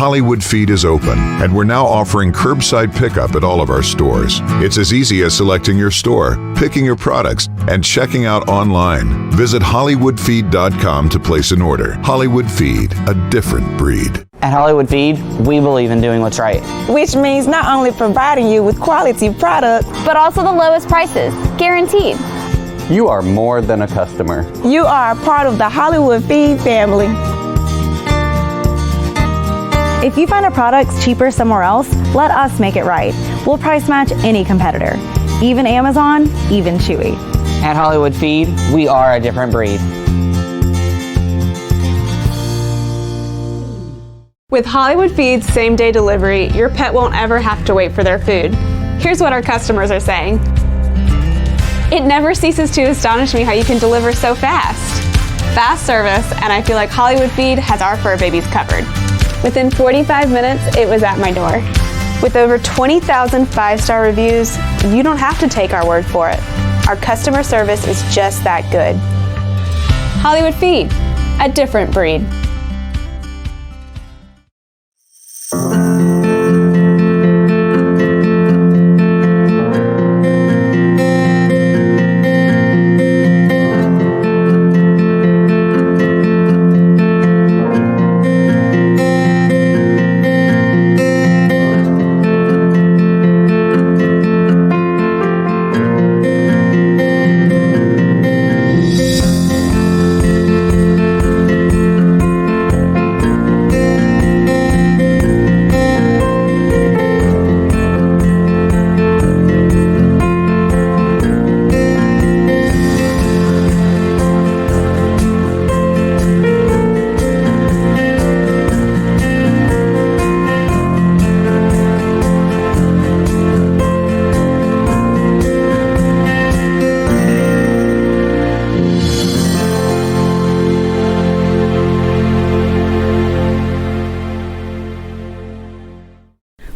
Hollywood Feed is open, and we're now offering curbside pickup at all of our stores. It's as easy as selecting your store, picking your products, and checking out online. Visit HollywoodFeed.com to place an order. Hollywood Feed, a different breed. At Hollywood Feed, we believe in doing what's right. Which means not only providing you with quality products, but also the lowest prices, guaranteed. You are more than a customer. You are a part of the Hollywood Feed family. If you find our products cheaper somewhere else, let us make it right. We'll price match any competitor, even Amazon, even Chewy. At Hollywood Feed, we are a different breed. With Hollywood Feed's same-day delivery, your pet won't ever have to wait for their food. Here's what our customers are saying. It never ceases to astonish me how you can deliver so fast. Fast service, and I feel like Hollywood Feed has our fur babies covered. Within 45 minutes, it was at my door. With over 20,000 five-star reviews, you don't have to take our word for it. Our customer service is just that good. Hollywood Feed, a different breed.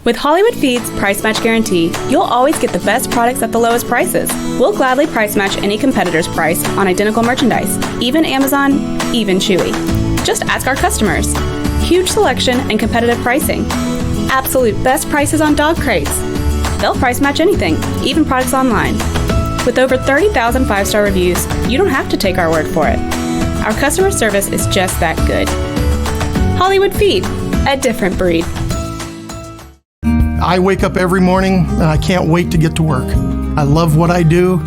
With Hollywood Feed's Price Match Guarantee, you'll always get the best products at the lowest prices. We'll gladly price match any competitor's price on identical merchandise, even Amazon, even Chewy. Just ask our customers. Huge selection and competitive pricing. Absolute best prices on dog crates. They'll price match anything, even products online. With over 30,000 five-star reviews, you don't have to take our word for it. Our customer service is just that good. Hollywood Feed, a different breed. I wake up every morning and I can't wait to get to work. I love what I do.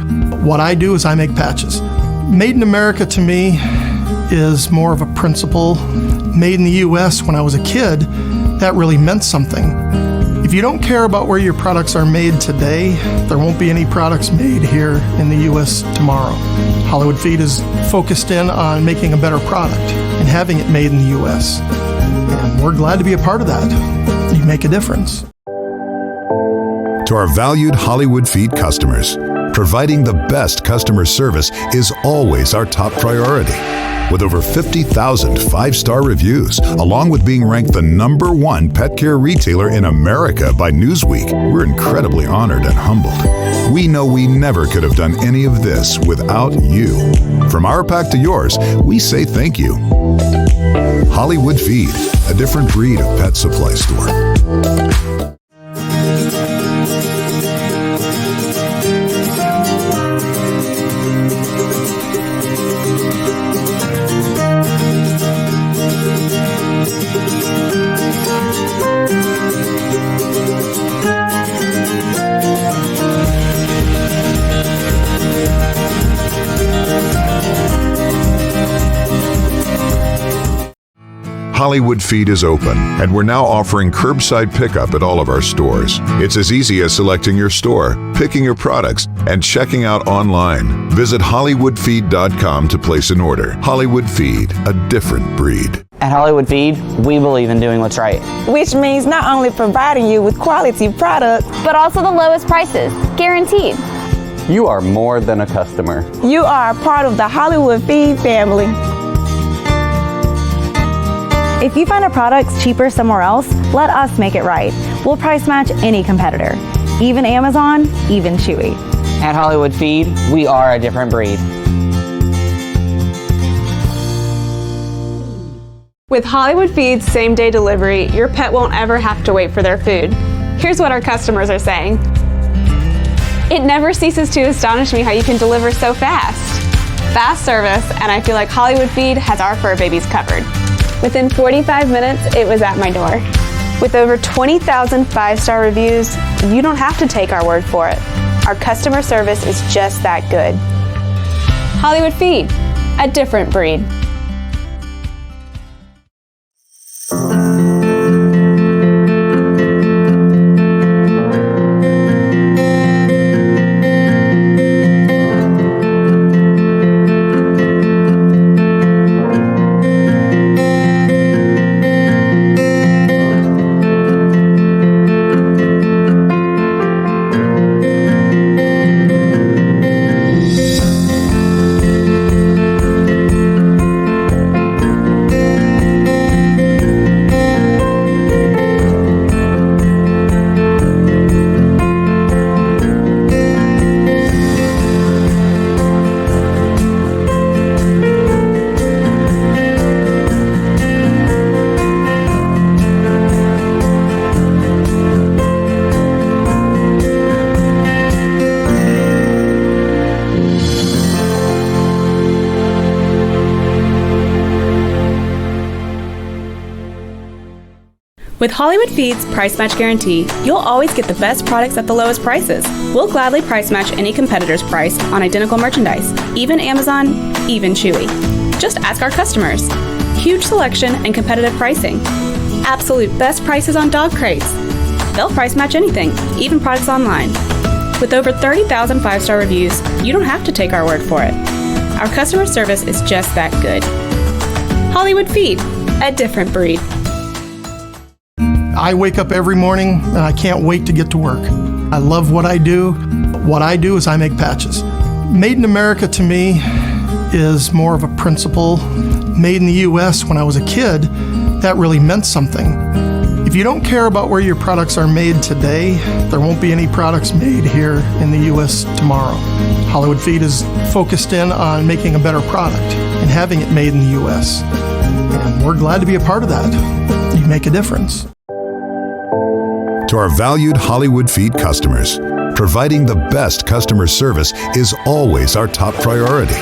What I do is I make patches. Made in America to me is more of a principle. Made in the U.S. when I was a kid, that really meant something. If you don't care about where your products are made today, there won't be any products made here in the U.S. tomorrow. Hollywood Feed is focused in on making a better product and having it made in the U.S. And we're glad to be a part of that. You make a difference. To our valued Hollywood Feed customers, providing the best customer service is always our top priority. With over 50,000 five-star reviews, along with being ranked the #1 pet care retailer in America by Newsweek, we're incredibly honored and humbled. We know we never could have done any of this without you. From our pack to yours, we say thank you. Hollywood Feed, a different breed of pet supply store. Hollywood Feed is open, and we're now offering curbside pickup at all of our stores. It's as easy as selecting your store, picking your products, and checking out online. Visit HollywoodFeed.com to place an order. Hollywood Feed, a different breed. At Hollywood Feed, we believe in doing what's right. Which means not only providing you with quality products, but also the lowest prices, guaranteed. You are more than a customer. You are a part of the Hollywood Feed family. If you find our products cheaper somewhere else, let us make it right. We'll price match any competitor, even Amazon, even Chewy. At Hollywood Feed, we are a different breed. With Hollywood Feeds same-day delivery, your pet won't ever have to wait for their food. Here's what our customers are saying. It never ceases to astonish me how you can deliver so fast. Fast service, and I feel like Hollywood Feed has our fur babies covered. Within 45 minutes, it was at my door. With over 20,000 five-star reviews, you don't have to take our word for it. Our customer service is just that good. Hollywood Feed, a different breed. With Hollywood Feeds Price Match Guarantee, you'll always get the best products at the lowest prices. We'll gladly price match any competitor's price on identical merchandise, even Amazon, even Chewy. Just ask our customers. Huge selection and competitive pricing. Absolute best prices on dog crates. They'll price match anything, even products online. With over 30,000 five-star reviews, you don't have to take our word for it. Our customer service is just that good. Hollywood Feed, a different breed. I wake up every morning and I can't wait to get to work. I love what I do. What I do is I make patches. Made in America to me is more of a principle. Made in the U.S. when I was a kid, that really meant something. If you don't care about where your products are made today, there won't be any products made here in the U.S. tomorrow. Hollywood Feed is focused in on making a better product and having it made in the U.S. And we're glad to be a part of that. You make a difference. To our valued Hollywood Feed customers, providing the best customer service is always our top priority.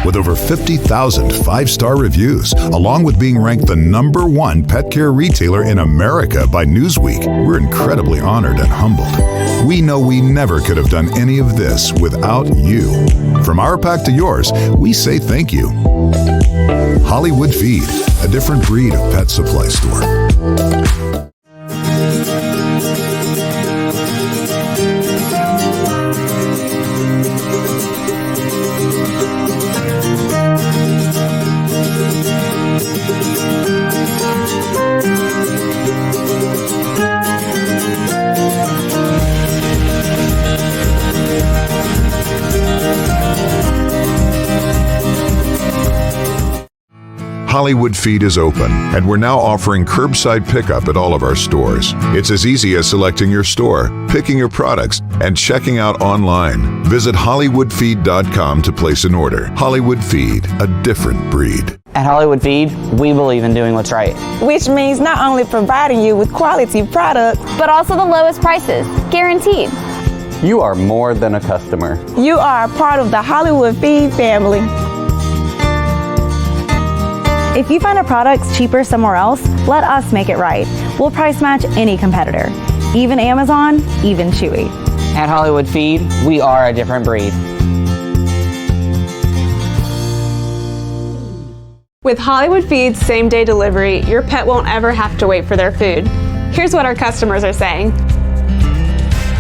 With over 50,000 five-star reviews, along with being ranked the #1 pet care retailer in America by Newsweek, we're incredibly honored and humbled. We know we never could have done any of this without you. From our pack to yours, we say thank you. Hollywood Feed, a different breed of pet supply store. Hollywood Feed is open, and we're now offering curbside pickup at all of our stores. It's as easy as selecting your store, picking your products, and checking out online. Visit HollywoodFeed.com to place an order. Hollywood Feed, a different breed. At Hollywood Feed, we believe in doing what's right. Which means not only providing you with quality products, but also the lowest prices, guaranteed. You are more than a customer. You are a part of the Hollywood Feed family. If you find a product's cheaper somewhere else, let us make it right. We'll price match any competitor, even Amazon, even Chewy. At Hollywood Feed, we are a different breed. With Hollywood Feeds same-day delivery, your pet won't ever have to wait for their food. Here's what our customers are saying.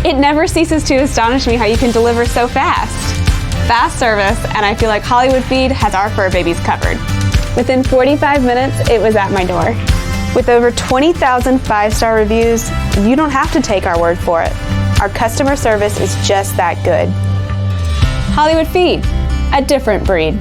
It never ceases to astonish me how you can deliver so fast. Fast service, and I feel like Hollywood Feed has our fur babies covered. Within 45 minutes, it was at my door. With over 20,000 five-star reviews, you don't have to take our word for it. Our customer service is just that good. Hollywood Feed, a different breed.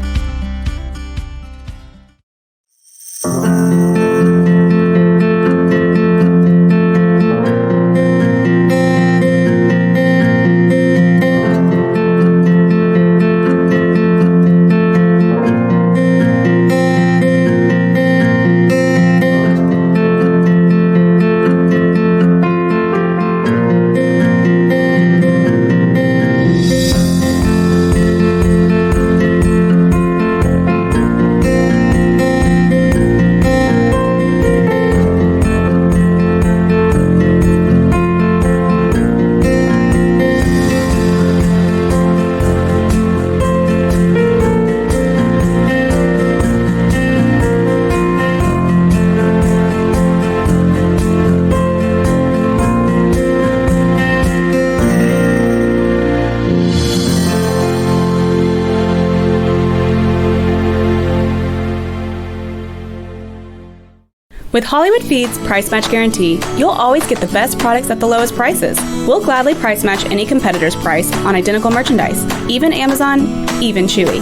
With Hollywood Feeds Price Match Guarantee, you'll always get the best products at the lowest prices. We'll gladly price match any competitor's price on identical merchandise, even Amazon, even Chewy.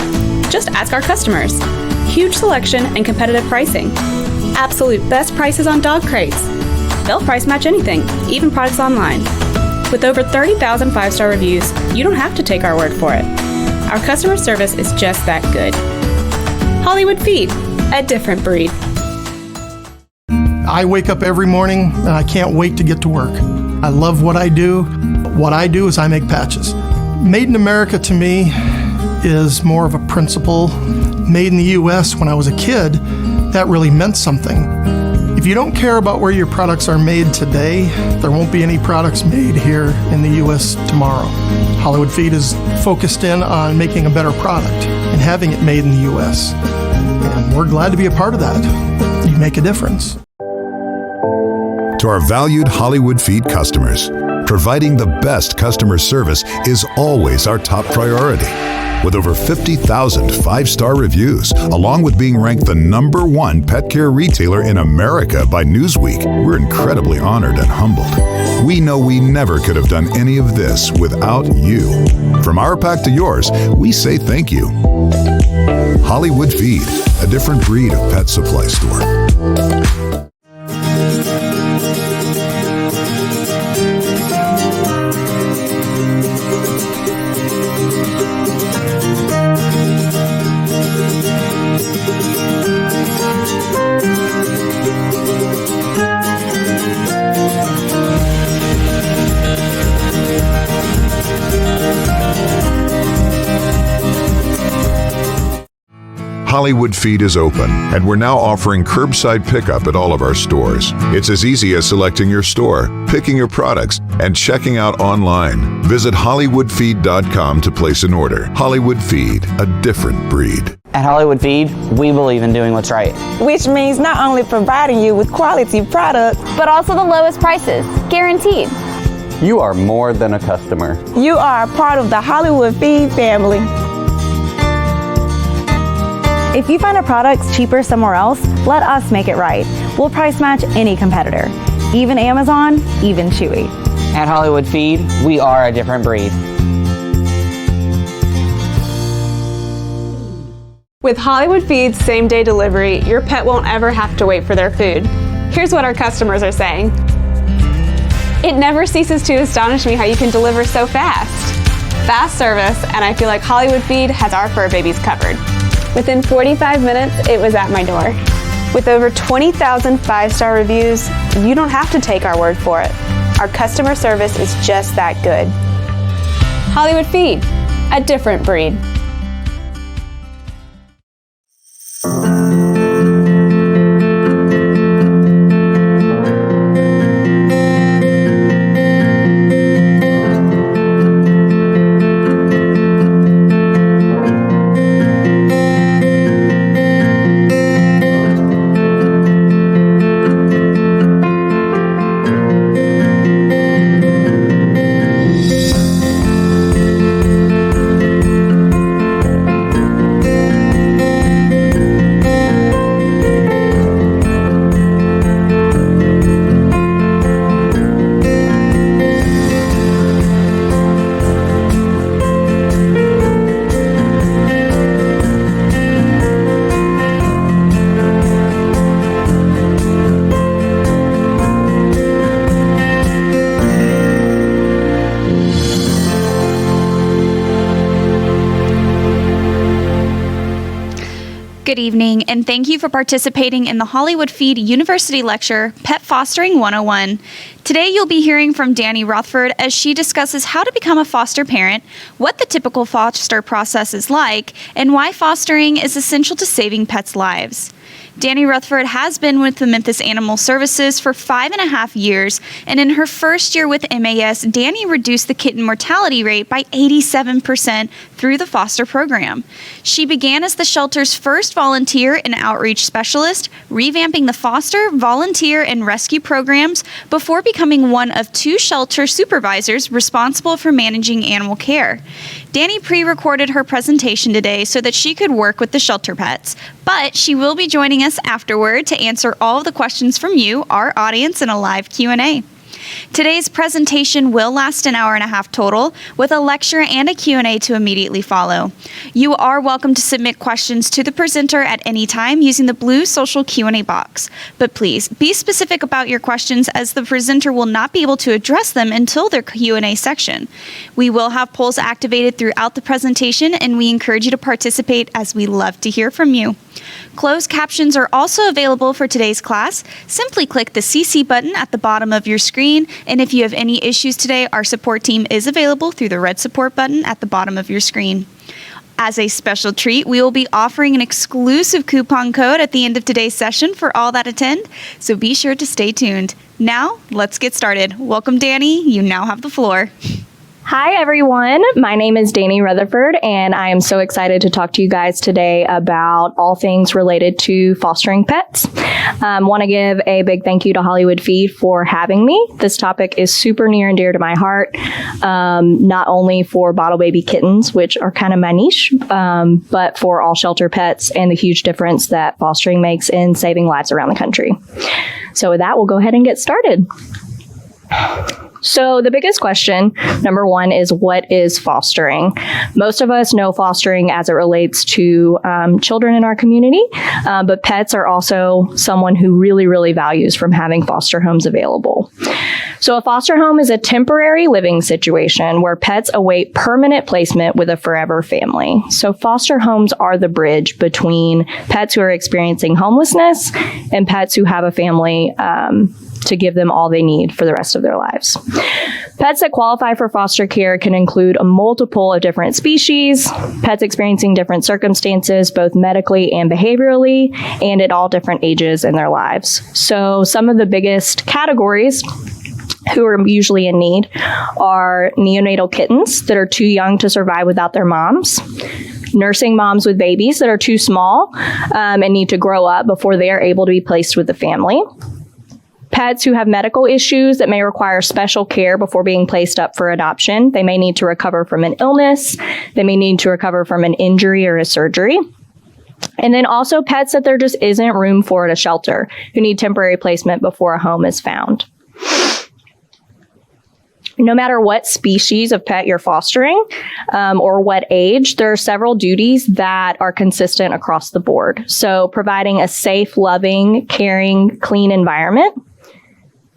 Just ask our customers. Huge selection and competitive pricing. Absolute best prices on dog crates. They'll price match anything, even products online. With over 30,000 5-star reviews, you don't have to take our word for it. Our customer service is just that good. Hollywood Feed, a different breed. I wake up every morning and I can't wait to get to work. I love what I do. What I do is I make patches. Made in America to me is more of a principle. Made in the U.S. when I was a kid, that really meant something. If you don't care about where your products are made today, there won't be any products made here in the U.S. tomorrow. Hollywood Feed is focused in on making a better product and having it made in the U.S. And we're glad to be a part of that. You make a difference. To our valued Hollywood Feed customers, providing the best customer service is always our top priority. With over 50,000 5-star reviews, along with being ranked the #1 pet care retailer in America by Newsweek, we're incredibly honored and humbled. We know we never could have done any of this without you. From our pack to yours, we say thank you. Hollywood Feed, a different breed of pet supply store. Hollywood Feed is open, and we're now offering curbside pickup at all of our stores. It's as easy as selecting your store, picking your products, and checking out online. Visit HollywoodFeed.com to place an order. Hollywood Feed, a different breed. At Hollywood Feed, we believe in doing what's right. which means not only providing you with quality products, but also the lowest prices, guaranteed. You are more than a customer. you are a part of the Hollywood Feed family. If you find a product's cheaper somewhere else, let us make it right. We'll price match any competitor, even Amazon, even Chewy. At Hollywood Feed, we are a different breed. With Hollywood Feeds same-day delivery, your pet won't ever have to wait for their food. Here's what our customers are saying. It never ceases to astonish me how you can deliver so fast. Fast service, and I feel like Hollywood Feed has our fur babies covered. Within 45 minutes, it was at my door. With over 20,000 5-star reviews, you don't have to take our word for it. Our customer service is just that good. Hollywood Feed, a different breed. Good evening, and thank you for participating in the Hollywood Feed University Lecture, Pet Fostering 101. Today you'll be hearing from Dani Rutherford as she discusses how to become a foster parent, what the typical foster process is like, and why fostering is essential to saving pets' lives. Dani Rutherford has been with the Memphis Animal Services for 5.5 years, and in her first year with MAS, Dani reduced the kitten mortality rate by 87% through the foster program. She began as the shelter's first volunteer and outreach specialist, revamping the foster, volunteer, and rescue programs before becoming one of 2 shelter supervisors responsible for managing animal care. Dani pre-recorded her presentation today so that she could work with the shelter pets, but she will be joining us afterward to answer all of the questions from you, our audience, in a live Q&A. Today's presentation will last an hour and a half total, with a lecture and a Q&A to immediately follow. You are welcome to submit questions to the presenter at any time using the blue social Q&A box. But please, be specific about your questions, as the presenter will not be able to address them until their Q&A section. We will have polls activated throughout the presentation, and we encourage you to participate, as we love to hear from you. Closed captions are also available for today's class. Simply click the CC button at the bottom of your screen, and if you have any issues today, our support team is available through the red support button at the bottom of your screen. As a special treat, we will be offering an exclusive coupon code at the end of today's session for all that attend, so be sure to stay tuned. Now, let's get started. Welcome, Dani. You now have the floor. Hi, everyone. My name is Dani Rutherford, and I am so excited to talk to you guys today about all things related to fostering pets. Want to give a big thank you to Hollywood Feed for having me. This topic is super near and dear to my heart, not only for bottle baby kittens, which are kind of my niche, but for all shelter pets and the huge difference that fostering makes in saving lives around the country. So with that, we'll go ahead and get started. So the biggest question, number one, is what is fostering? Most of us know fostering as it relates to children in our community, but pets are also someone who really, really values from having foster homes available. So a foster home is a temporary living situation where pets await permanent placement with a forever family. So foster homes are the bridge between pets who are experiencing homelessness and pets who have a family to give them all they need for the rest of their lives. Pets that qualify for foster care can include a multiple of different species, pets experiencing different circumstances, both medically and behaviorally, and at all different ages in their lives. So some of the biggest categories who are usually in need are neonatal kittens that are too young to survive without their moms, nursing moms with babies that are too small and need to grow up before they are able to be placed with the family, pets who have medical issues that may require special care before being placed up for adoption. They may need to recover from an illness. They may need to recover from an injury or a surgery. And then also pets that there just isn't room for at a shelter, who need temporary placement before a home is found. No matter what species of pet you're fostering or what age, there are several duties that are consistent across the board. So providing a safe, loving, caring, clean environment,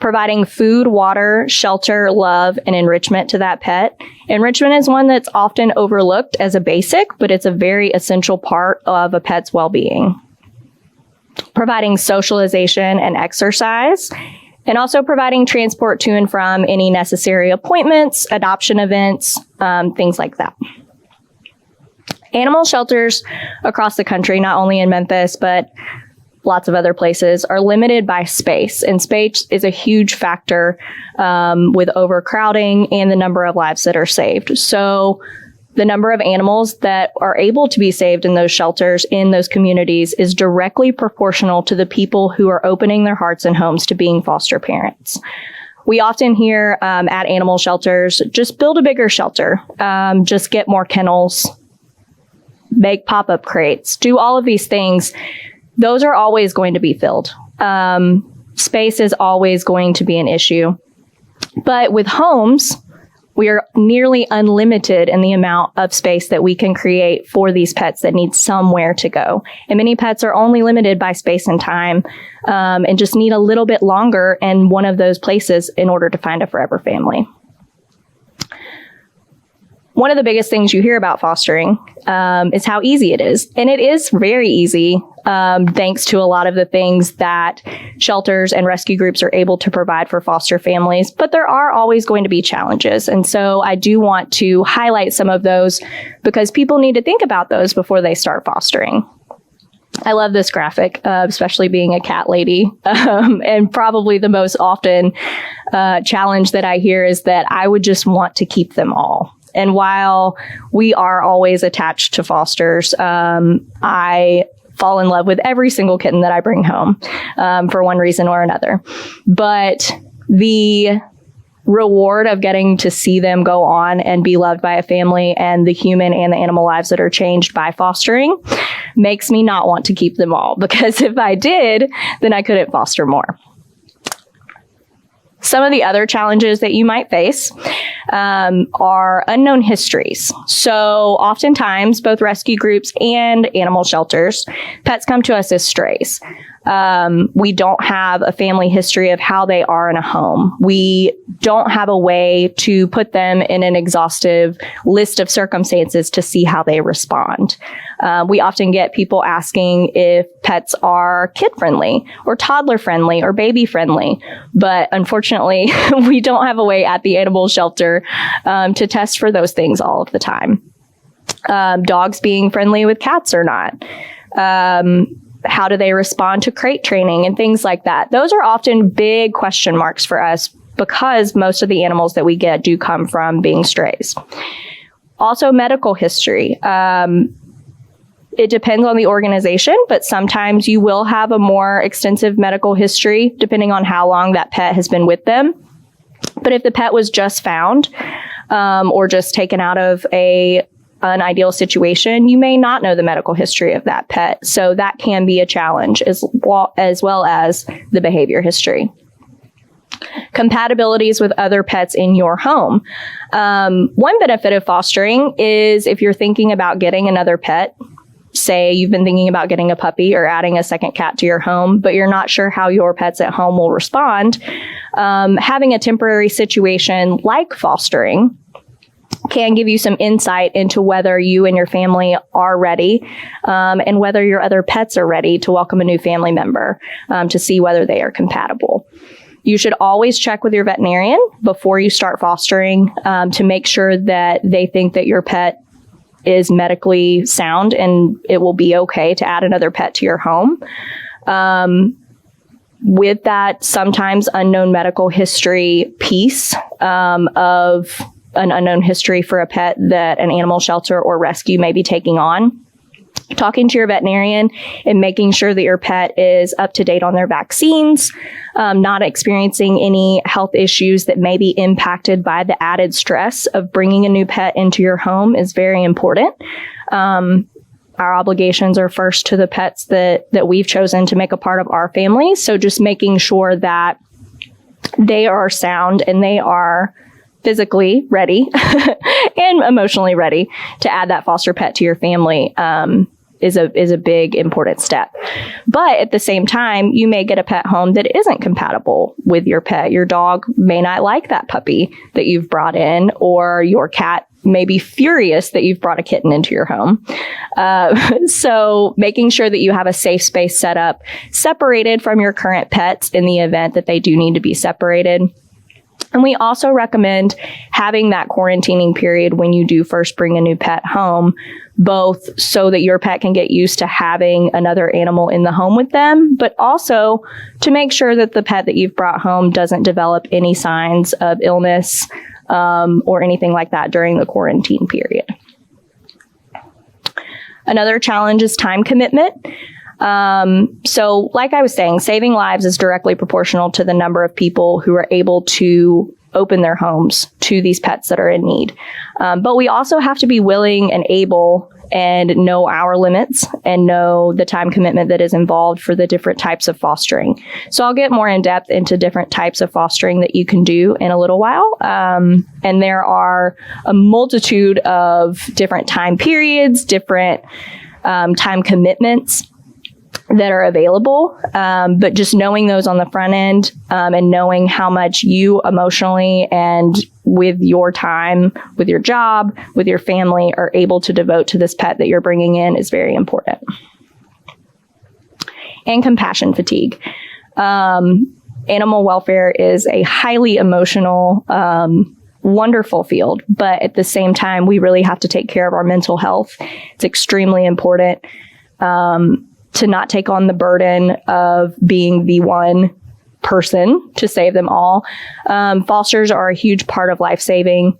providing food, water, shelter, love, and enrichment to that pet. Enrichment is one that's often overlooked as a basic, but it's a very essential part of a pet's well-being. Providing socialization and exercise, and also providing transport to and from any necessary appointments, adoption events, things like that. Animal shelters across the country, not only in Memphis, but lots of other places, are limited by space. And space is a huge factor with overcrowding and the number of lives that are saved. So the number of animals that are able to be saved in those shelters, in those communities, is directly proportional to the people who are opening their hearts and homes to being foster parents. We often hear at animal shelters, just build a bigger shelter, just get more kennels, make pop-up crates, do all of these things. Those are always going to be filled. Space is always going to be an issue. But with homes, we are nearly unlimited in the amount of space that we can create for these pets that need somewhere to go. And many pets are only limited by space and time and just need a little bit longer in one of those places in order to find a forever family. One of the biggest things you hear about fostering is how easy it is. And it is very easy, thanks to a lot of the things that shelters and rescue groups are able to provide for foster families. But there are always going to be challenges. And so I do want to highlight some of those because people need to think about those before they start fostering. I love this graphic, especially being a cat lady. And probably the most often challenge that I hear is that I would just want to keep them all. And while we are always attached to fosters, I fall in love with every single kitten that I bring home for one reason or another. But the reward of getting to see them go on and be loved by a family and the human and the animal lives that are changed by fostering makes me not want to keep them all, because if I did, then I couldn't foster more. Some of the other challenges that you might face are unknown histories. So oftentimes, both rescue groups and animal shelters, pets come to us as strays. We don't have a family history of how they are in a home. We don't have a way to put them in an exhaustive list of circumstances to see how they respond. We often get people asking if pets are kid-friendly or toddler-friendly or baby-friendly, but unfortunately, we don't have a way at the animal shelter to test for those things all of the time. Dogs being friendly with cats or not. How do they respond to crate training and things like that? Those are often big question marks for us because most of the animals that we get do come from being strays. Also, medical history. It depends on the organization, but sometimes you will have a more extensive medical history depending on how long that pet has been with them. But if the pet was just found or just taken out of an ideal situation, you may not know the medical history of that pet. So that can be a challenge as well as the behavior history. Compatibilities with other pets in your home. One benefit of fostering is if you're thinking about getting another pet, say you've been thinking about getting a puppy or adding a second cat to your home, but you're not sure how your pets at home will respond, having a temporary situation like fostering can give you some insight into whether you and your family are ready and whether your other pets are ready to welcome a new family member to see whether they are compatible. You should always check with your veterinarian before you start fostering to make sure that they think that your pet is medically sound and it will be okay to add another pet to your home. With that, sometimes unknown medical history piece of an unknown history for a pet that an animal shelter or rescue may be taking on. Talking to your veterinarian and making sure that your pet is up to date on their vaccines, not experiencing any health issues that may be impacted by the added stress of bringing a new pet into your home is very important. Our obligations are first to the pets that we've chosen to make a part of our family. So just making sure that they are sound and they are physically ready and emotionally ready to add that foster pet to your family is a big important step. But at the same time, you may get a pet home that isn't compatible with your pet. Your dog may not like that puppy that you've brought in, or your cat may be furious that you've brought a kitten into your home. So making sure that you have a safe space set up, separated from your current pets in the event that they do need to be separated. And we also recommend having that quarantining period when you do first bring a new pet home, both so that your pet can get used to having another animal in the home with them, but also to make sure that the pet that you've brought home doesn't develop any signs of illness or anything like that during the quarantine period. Another challenge is time commitment. So like I was saying, saving lives is directly proportional to the number of people who are able to open their homes to these pets that are in need. But we also have to be willing and able and know our limits and know the time commitment that is involved for the different types of fostering. So I'll get more in depth into different types of fostering that you can do in a little while. And there are a multitude of different time periods, different time commitments that are available, but just knowing those on the front end and knowing how much you emotionally and with your time, with your job, with your family are able to devote to this pet that you're bringing in is very important. And compassion fatigue. Animal welfare is a highly emotional, wonderful field, but at the same time, we really have to take care of our mental health. It's extremely important to not take on the burden of being the one person to save them all. Fosters are a huge part of life saving,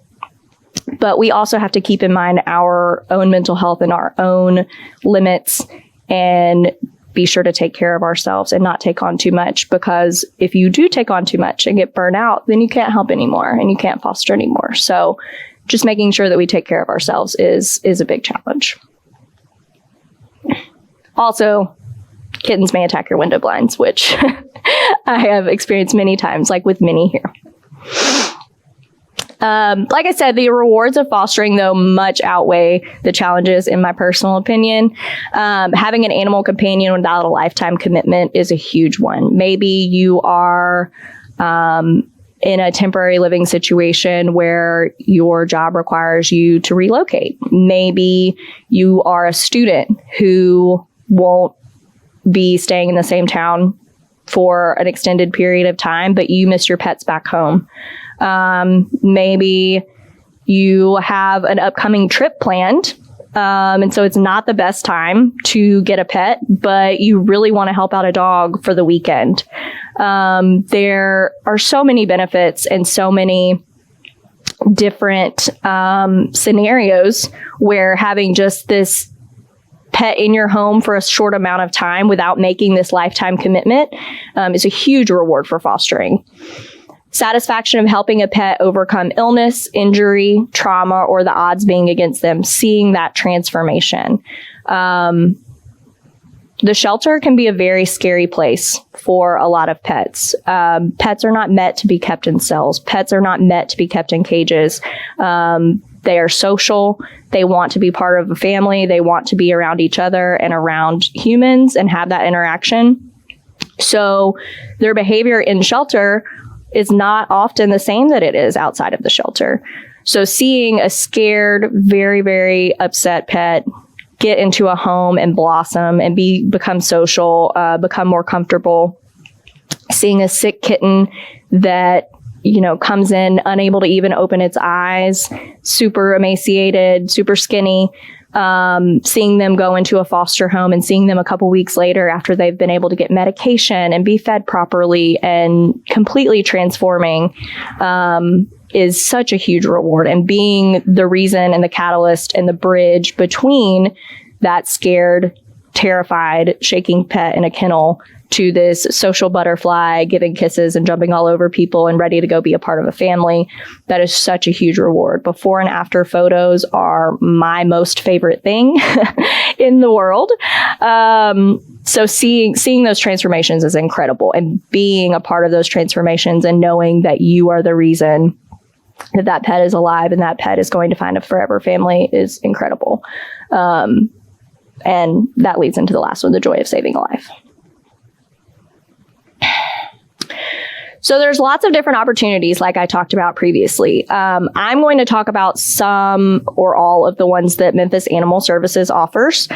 but we also have to keep in mind our own mental health and our own limits and be sure to take care of ourselves and not take on too much, because if you do take on too much and get burnt out, then you can't help anymore and you can't foster anymore. So just making sure that we take care of ourselves is a big challenge. Also, kittens may attack your window blinds, which I have experienced many times, like with Minnie here. Like I said, the rewards of fostering, though, much outweigh the challenges, in my personal opinion. Having an animal companion without a lifetime commitment is a huge one. Maybe you are in a temporary living situation where your job requires you to relocate. Maybe you are a student who won't be staying in the same town for an extended period of time, but you miss your pets back home. Maybe you have an upcoming trip planned, and so it's not the best time to get a pet, but you really want to help out a dog for the weekend. There are so many benefits and so many different scenarios where having just this pet in your home for a short amount of time without making this lifetime commitment is a huge reward for fostering. Satisfaction of helping a pet overcome illness, injury, trauma, or the odds being against them, seeing that transformation. The shelter can be a very scary place for a lot of pets. Pets are not meant to be kept in cells. Pets are not meant to be kept in cages. They are social. They want to be part of a family. They want to be around each other and around humans and have that interaction. So their behavior in shelter is not often the same that it is outside of the shelter. So seeing a scared, very, very upset pet get into a home and blossom and become social, become more comfortable, seeing a sick kitten that, comes in unable to even open its eyes, super emaciated, super skinny, seeing them go into a foster home and seeing them a couple weeks later after they've been able to get medication and be fed properly and completely transforming is such a huge reward. And being the reason and the catalyst and the bridge between that scared, terrified, shaking pet in a kennel to this social butterfly giving kisses and jumping all over people and ready to go be a part of a family, that is such a huge reward. Before and after photos are my most favorite thing in the world. So seeing those transformations is incredible, and being a part of those transformations and knowing that you are the reason that pet is alive and that pet is going to find a forever family is incredible. And that leads into the last one, the joy of saving a life. So there's lots of different opportunities like I talked about previously. I'm going to talk about some or all of the ones that Memphis Animal Services offers.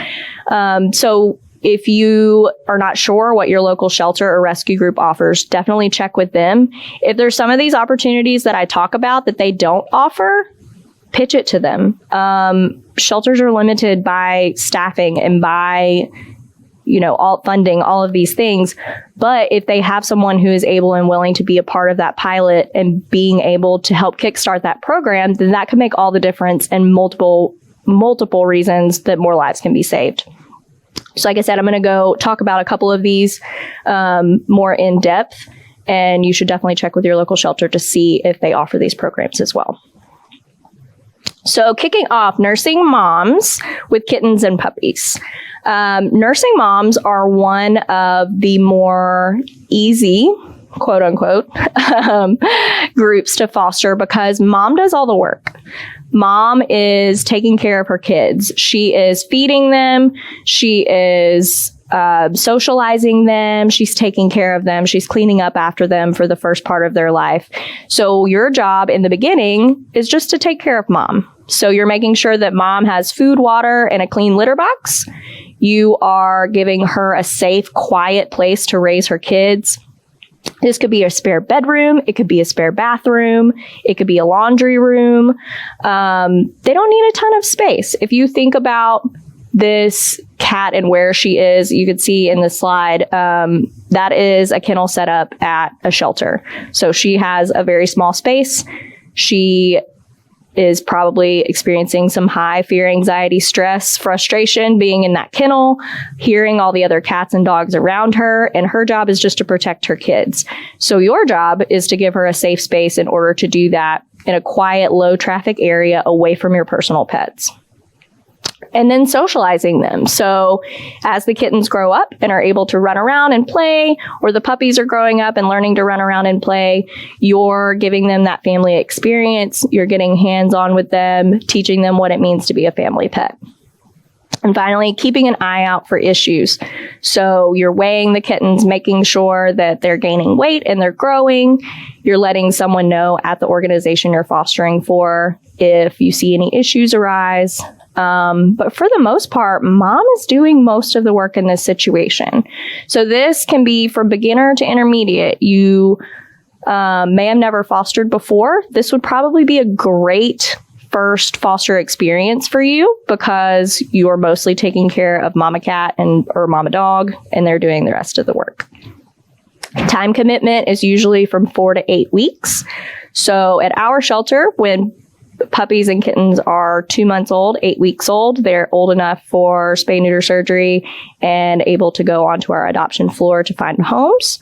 So if you are not sure what your local shelter or rescue group offers, definitely check with them. If there's some of these opportunities that I talk about that they don't offer, pitch it to them. Shelters are limited by staffing and by all funding, all of these things. But if they have someone who is able and willing to be a part of that pilot and being able to help kickstart that program, then that can make all the difference and multiple reasons that more lives can be saved. So like I said, I'm going to go talk about a couple of these more in depth, and you should definitely check with your local shelter to see if they offer these programs as well. So kicking off, nursing moms with kittens and puppies. Nursing moms are one of the more easy, quote unquote, groups to foster because mom does all the work. Mom is taking care of her kids. She is feeding them. She is socializing them. She's taking care of them. She's cleaning up after them for the first part of their life. So your job in the beginning is just to take care of mom. So you're making sure that mom has food, water, and a clean litter box. You are giving her a safe, quiet place to raise her kids. This could be a spare bedroom. It could be a spare bathroom. It could be a laundry room. They don't need a ton of space. If you think about this cat and where she is, you could see in the slide, that is a kennel set up at a shelter. So she has a very small space. She is probably experiencing some high fear, anxiety, stress, frustration, being in that kennel, hearing all the other cats and dogs around her, and her job is just to protect her kids. So your job is to give her a safe space in order to do that in a quiet, low traffic area away from your personal pets. And then socializing them. So as the kittens grow up and are able to run around and play, or the puppies are growing up and learning to run around and play, you're giving them that family experience. You're getting hands-on with them, teaching them what it means to be a family pet. And finally, keeping an eye out for issues. So you're weighing the kittens, making sure that they're gaining weight and they're growing. You're letting someone know at the organization you're fostering for if you see any issues arise. But for the most part, mom is doing most of the work in this situation. So this can be from beginner to intermediate. You may have never fostered before. This would probably be a great first foster experience for you because you're mostly taking care of mama cat or mama dog, and they're doing the rest of the work. Time commitment is usually from 4 to 8 weeks. So at our shelter, when puppies and kittens are 2 months old, 8 weeks old, they're old enough for spay-neuter surgery and able to go onto our adoption floor to find homes.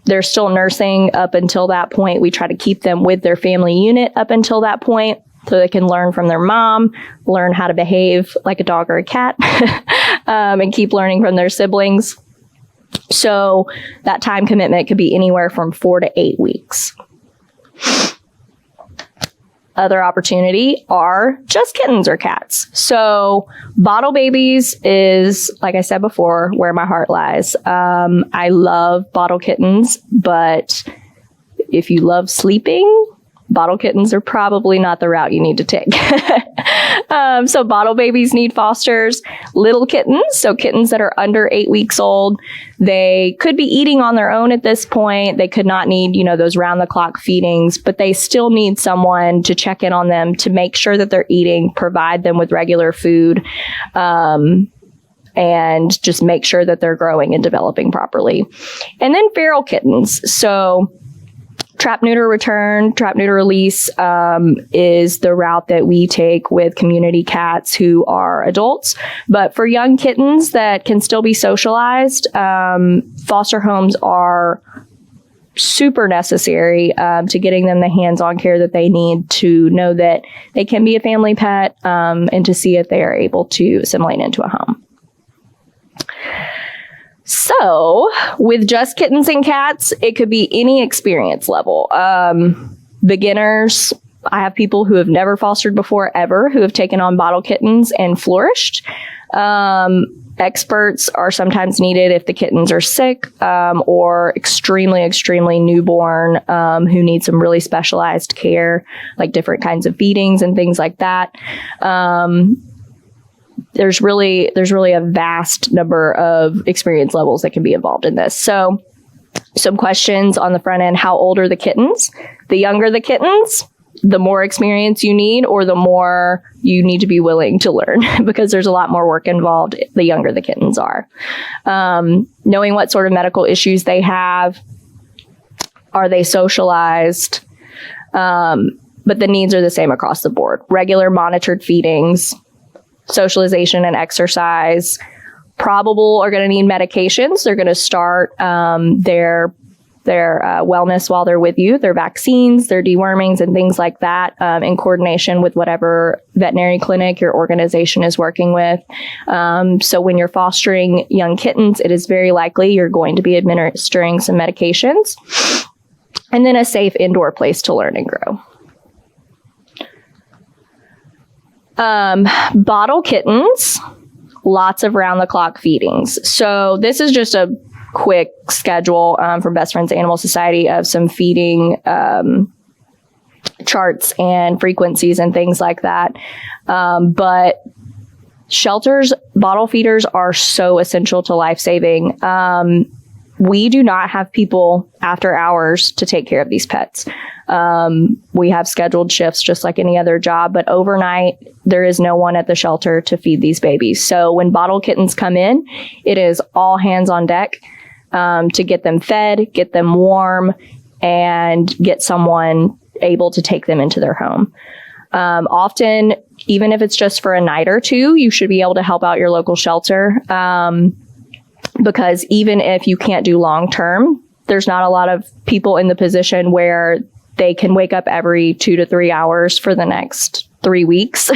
They're still nursing up until that point. We try to keep them with their family unit up until that point so they can learn from their mom, learn how to behave like a dog or a cat, and keep learning from their siblings. So that time commitment could be anywhere from 4 to 8 weeks. Other opportunity are just kittens or cats. So bottle babies is, like I said before, where my heart lies. I love bottle kittens, but if you love sleeping, bottle kittens are probably not the route you need to take. So bottle babies need fosters. Little kittens, so kittens that are under 8 weeks old, they could be eating on their own at this point. They could not need, those round-the-clock feedings, but they still need someone to check in on them to make sure that they're eating, provide them with regular food, and just make sure that they're growing and developing properly. And then feral kittens. So trap, neuter, return, trap, neuter, release is the route that we take with community cats who are adults. But for young kittens that can still be socialized, foster homes are super necessary to getting them the hands-on care that they need to know that they can be a family pet and to see if they are able to assimilate into a home. So with just kittens and cats, it could be any experience level. Beginners, I have people who have never fostered before ever who have taken on bottle kittens and flourished. Experts are sometimes needed if the kittens are sick or extremely, extremely newborn who need some really specialized care, like different kinds of feedings and things like that. There's really a vast number of experience levels that can be involved in this. So some questions on the front end: how old are the kittens? The younger the kittens, the more experience you need, or the more you need to be willing to learn because there's a lot more work involved the younger the kittens are. Knowing what sort of medical issues they have. Are they socialized? But the needs are the same across the board. Regular monitored feedings, socialization and exercise. Probable are going to need medications. They're going to start their wellness while they're with you, their vaccines, their dewormings, and things like that in coordination with whatever veterinary clinic your organization is working with. So when you're fostering young kittens, it is very likely you're going to be administering some medications. And then a safe indoor place to learn and grow. Bottle kittens, lots of round-the-clock feedings. So this is just a quick schedule from Best Friends Animal Society of some feeding charts and frequencies and things like that. But shelters, bottle feeders are so essential to life-saving. We do not have people after hours to take care of these pets. We have scheduled shifts just like any other job, but overnight there is no one at the shelter to feed these babies. So when bottle kittens come in, it is all hands on deck to get them fed, get them warm, and get someone able to take them into their home. Often, even if it's just for a night or two, you should be able to help out your local shelter. Because even if you can't do long term, there's not a lot of people in the position where they can wake up every 2 to 3 hours for the next 3 weeks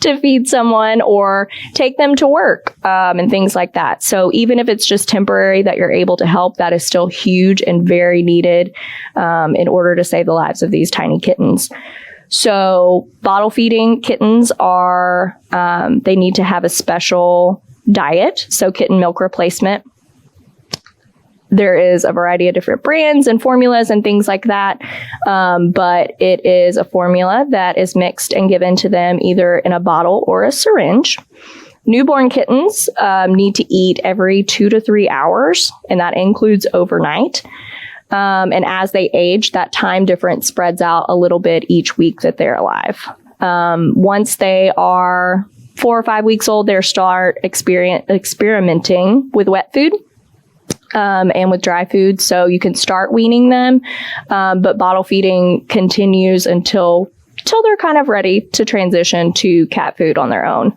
to feed someone or take them to work and things like that. So even if it's just temporary that you're able to help, that is still huge and very needed in order to save the lives of these tiny kittens. So bottle feeding kittens are, they need to have a special diet, so kitten milk replacement. There is a variety of different brands and formulas and things like that, but it is a formula that is mixed and given to them either in a bottle or a syringe. Newborn kittens need to eat every 2 to 3 hours, and that includes overnight. And as they age, that time difference spreads out a little bit each week that they're alive. Once they are 4 or 5 weeks old, they start experimenting with wet food and with dry food. So you can start weaning them, but bottle feeding continues until they're kind of ready to transition to cat food on their own.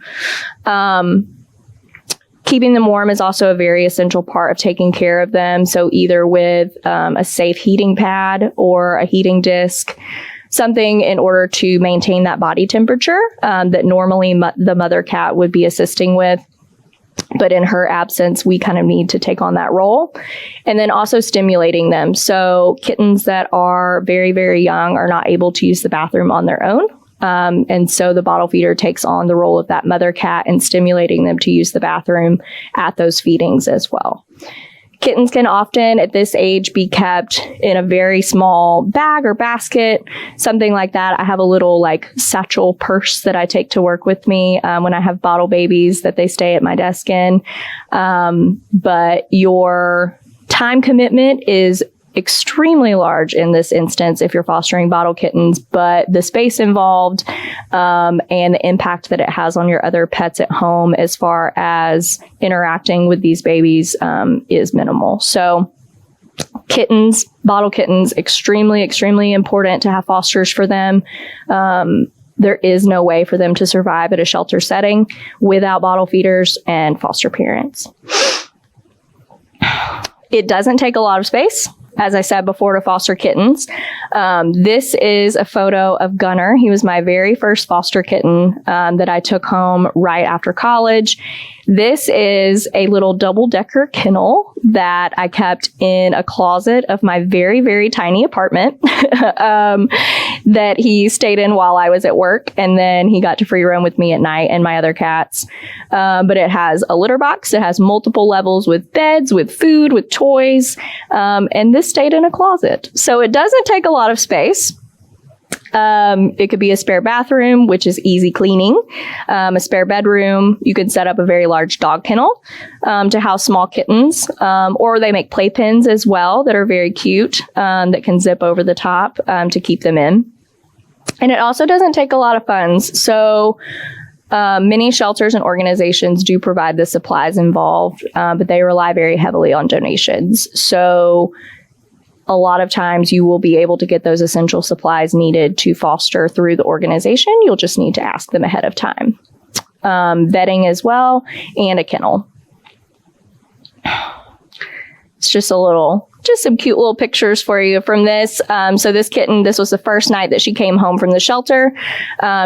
Keeping them warm is also a very essential part of taking care of them. So either with a safe heating pad or a heating disc, something in order to maintain that body temperature that normally the mother cat would be assisting with. But in her absence, we kind of need to take on that role. And then also stimulating them. So kittens that are very, very young are not able to use the bathroom on their own. And so the bottle feeder takes on the role of that mother cat and stimulating them to use the bathroom at those feedings as well. Kittens can often at this age be kept in a very small bag or basket, something like that. I have a little like satchel purse that I take to work with me when I have bottle babies that they stay at my desk in. But your time commitment is extremely large in this instance if you're fostering bottle kittens, but the space involved and the impact that it has on your other pets at home as far as interacting with these babies is minimal. So kittens, bottle kittens, extremely, extremely important to have fosters for them. There is no way for them to survive at a shelter setting without bottle feeders and foster parents. It doesn't take a lot of space, as I said before, to foster kittens. This is a photo of Gunner. He was my very first foster kitten that I took home right after college. This is a little double-decker kennel that I kept in a closet of my very, very tiny apartment that he stayed in while I was at work. And then he got to free roam with me at night and my other cats. But it has a litter box. It has multiple levels with beds, with food, with toys. And this stayed in a closet. So it doesn't take a lot of space. It could be a spare bathroom, which is easy cleaning, a spare bedroom. You could set up a very large dog kennel to house small kittens, or they make playpens as well that are very cute that can zip over the top to keep them in. And it also doesn't take a lot of funds. So many shelters and organizations do provide the supplies involved, but they rely very heavily on donations. So a lot of times you will be able to get those essential supplies needed to foster through the organization. You'll just need to ask them ahead of time. Bedding as well, and a kennel. It's just some cute little pictures for you from this. So this kitten, this was the first night that she came home from the shelter.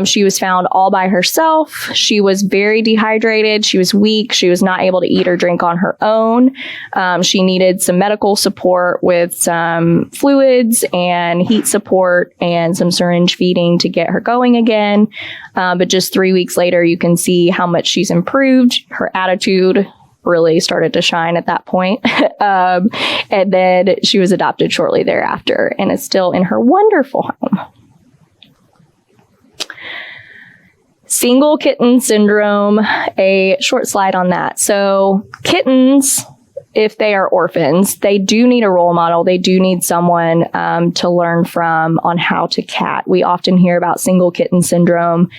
She was found all by herself. She was very dehydrated. She was weak. She was not able to eat or drink on her own. She needed some medical support with some fluids and heat support and some syringe feeding to get her going again. But just 3 weeks later, you can see how much she's improved. Her attitude really started to shine at that point. And then she was adopted shortly thereafter and is still in her wonderful home. Single kitten syndrome, a short slide on that. So kittens if they are orphans, they do need a role model. They do need someone to learn from on how to cat. We often hear about single kitten syndrome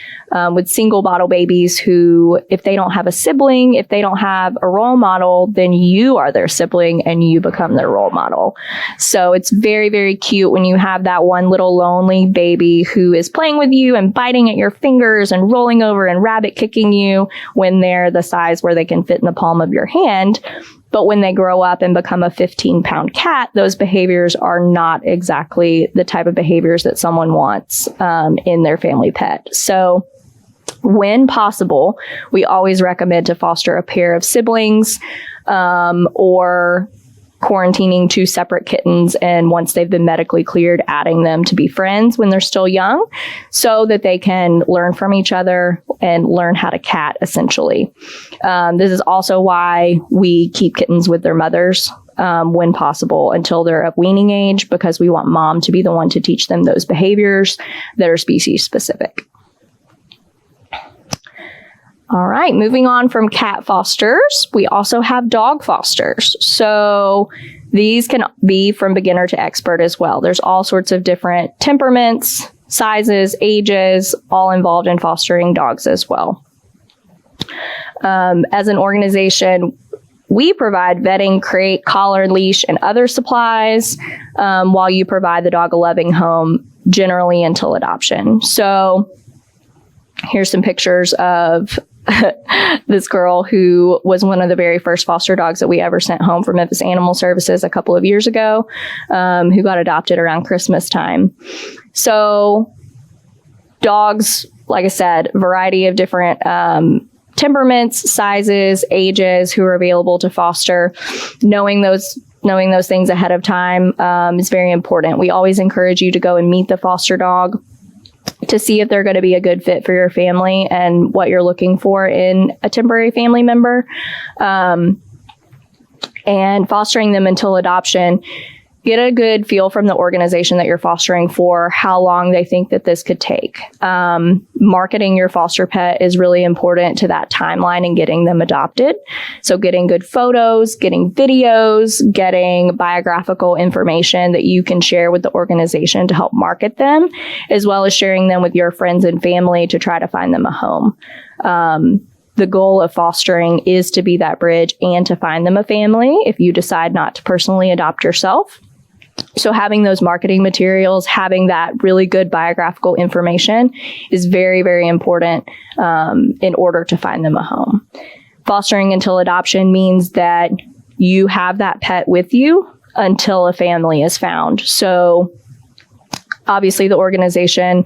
with single bottle babies who, if they don't have a sibling, if they don't have a role model, then you are their sibling and you become their role model. So it's very, very cute when you have that one little lonely baby who is playing with you and biting at your fingers and rolling over and rabbit kicking you when they're the size where they can fit in the palm of your hand. But when they grow up and become a 15-pound cat, those behaviors are not exactly the type of behaviors that someone wants in their family pet. So when possible, we always recommend to foster a pair of siblings or quarantining 2 separate kittens, and once they've been medically cleared, adding them to be friends when they're still young so that they can learn from each other and learn how to cat, essentially. This is also why we keep kittens with their mothers when possible until they're of weaning age, because we want mom to be the one to teach them those behaviors that are species specific. All right, moving on from cat fosters, we also have dog fosters. So these can be from beginner to expert as well. There's all sorts of different temperaments, sizes, ages, all involved in fostering dogs as well. As an organization, we provide vetting, crate, collar, leash, and other supplies while you provide the dog a loving home, generally until adoption. So here's some pictures of this girl who was one of the very first foster dogs that we ever sent home from Memphis Animal Services a couple of years ago, who got adopted around Christmas time. So dogs, like I said, variety of different temperaments, sizes, ages who are available to foster. Knowing those things ahead of time is very important. We always encourage you to go and meet the foster dog to see if they're going to be a good fit for your family and what you're looking for in a temporary family member. And fostering them until adoption, get a good feel from the organization that you're fostering for how long they think that this could take. Marketing your foster pet is really important to that timeline and getting them adopted. So getting good photos, getting videos, getting biographical information that you can share with the organization to help market them, as well as sharing them with your friends and family to try to find them a home. The goal of fostering is to be that bridge and to find them a family if you decide not to personally adopt yourself. So having those marketing materials, having that really good biographical information is very, very important in order to find them a home. Fostering until adoption means that you have that pet with you until a family is found. So obviously, the organization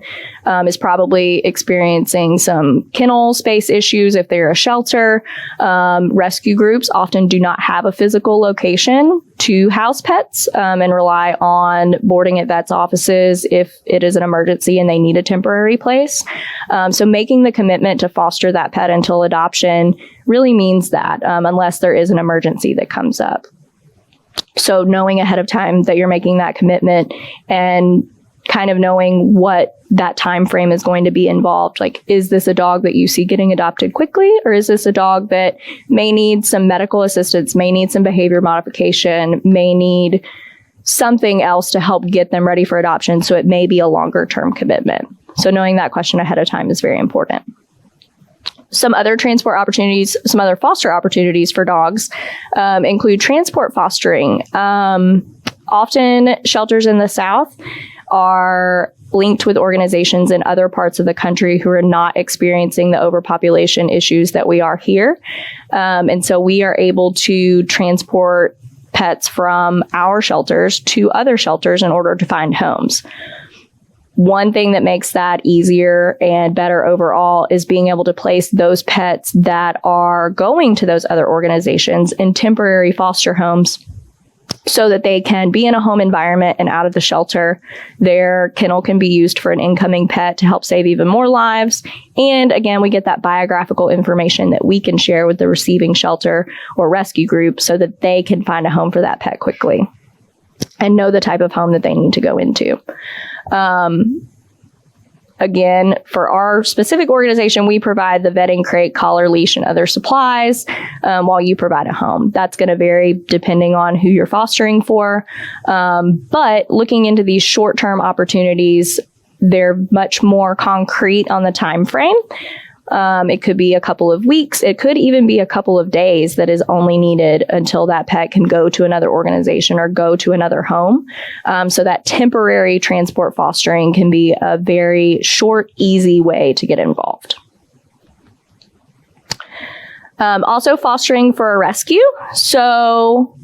is probably experiencing some kennel space issues if they're a shelter. Rescue groups often do not have a physical location to house pets and rely on boarding at vets' offices if it is an emergency and they need a temporary place. So making the commitment to foster that pet until adoption really means that, unless there is an emergency that comes up. So knowing ahead of time that you're making that commitment and kind of knowing what that time frame is going to be involved. Like, is this a dog that you see getting adopted quickly, or is this a dog that may need some medical assistance, may need some behavior modification, may need something else to help get them ready for adoption? So it may be a longer term commitment. So knowing that question ahead of time is very important. Some other transport opportunities, some other foster opportunities for dogs include transport fostering. Often shelters in the South are linked with organizations in other parts of the country who are not experiencing the overpopulation issues that we are here. And so we are able to transport pets from our shelters to other shelters in order to find homes. One thing that makes that easier and better overall is being able to place those pets that are going to those other organizations in temporary foster homes, so that they can be in a home environment and out of the shelter. Their kennel can be used for an incoming pet to help save even more lives. And again, we get that biographical information that we can share with the receiving shelter or rescue group so that they can find a home for that pet quickly and know the type of home that they need to go into. Again, for our specific organization, we provide the vetting crate, collar, leash, and other supplies while you provide a home. That's going to vary depending on who you're fostering for. But looking into these short-term opportunities, they're much more concrete on the time frame. It could be a couple of weeks. It could even be a couple of days that is only needed until that pet can go to another organization or go to another home. So that temporary transport fostering can be a very short, easy way to get involved. Also fostering for a rescue. So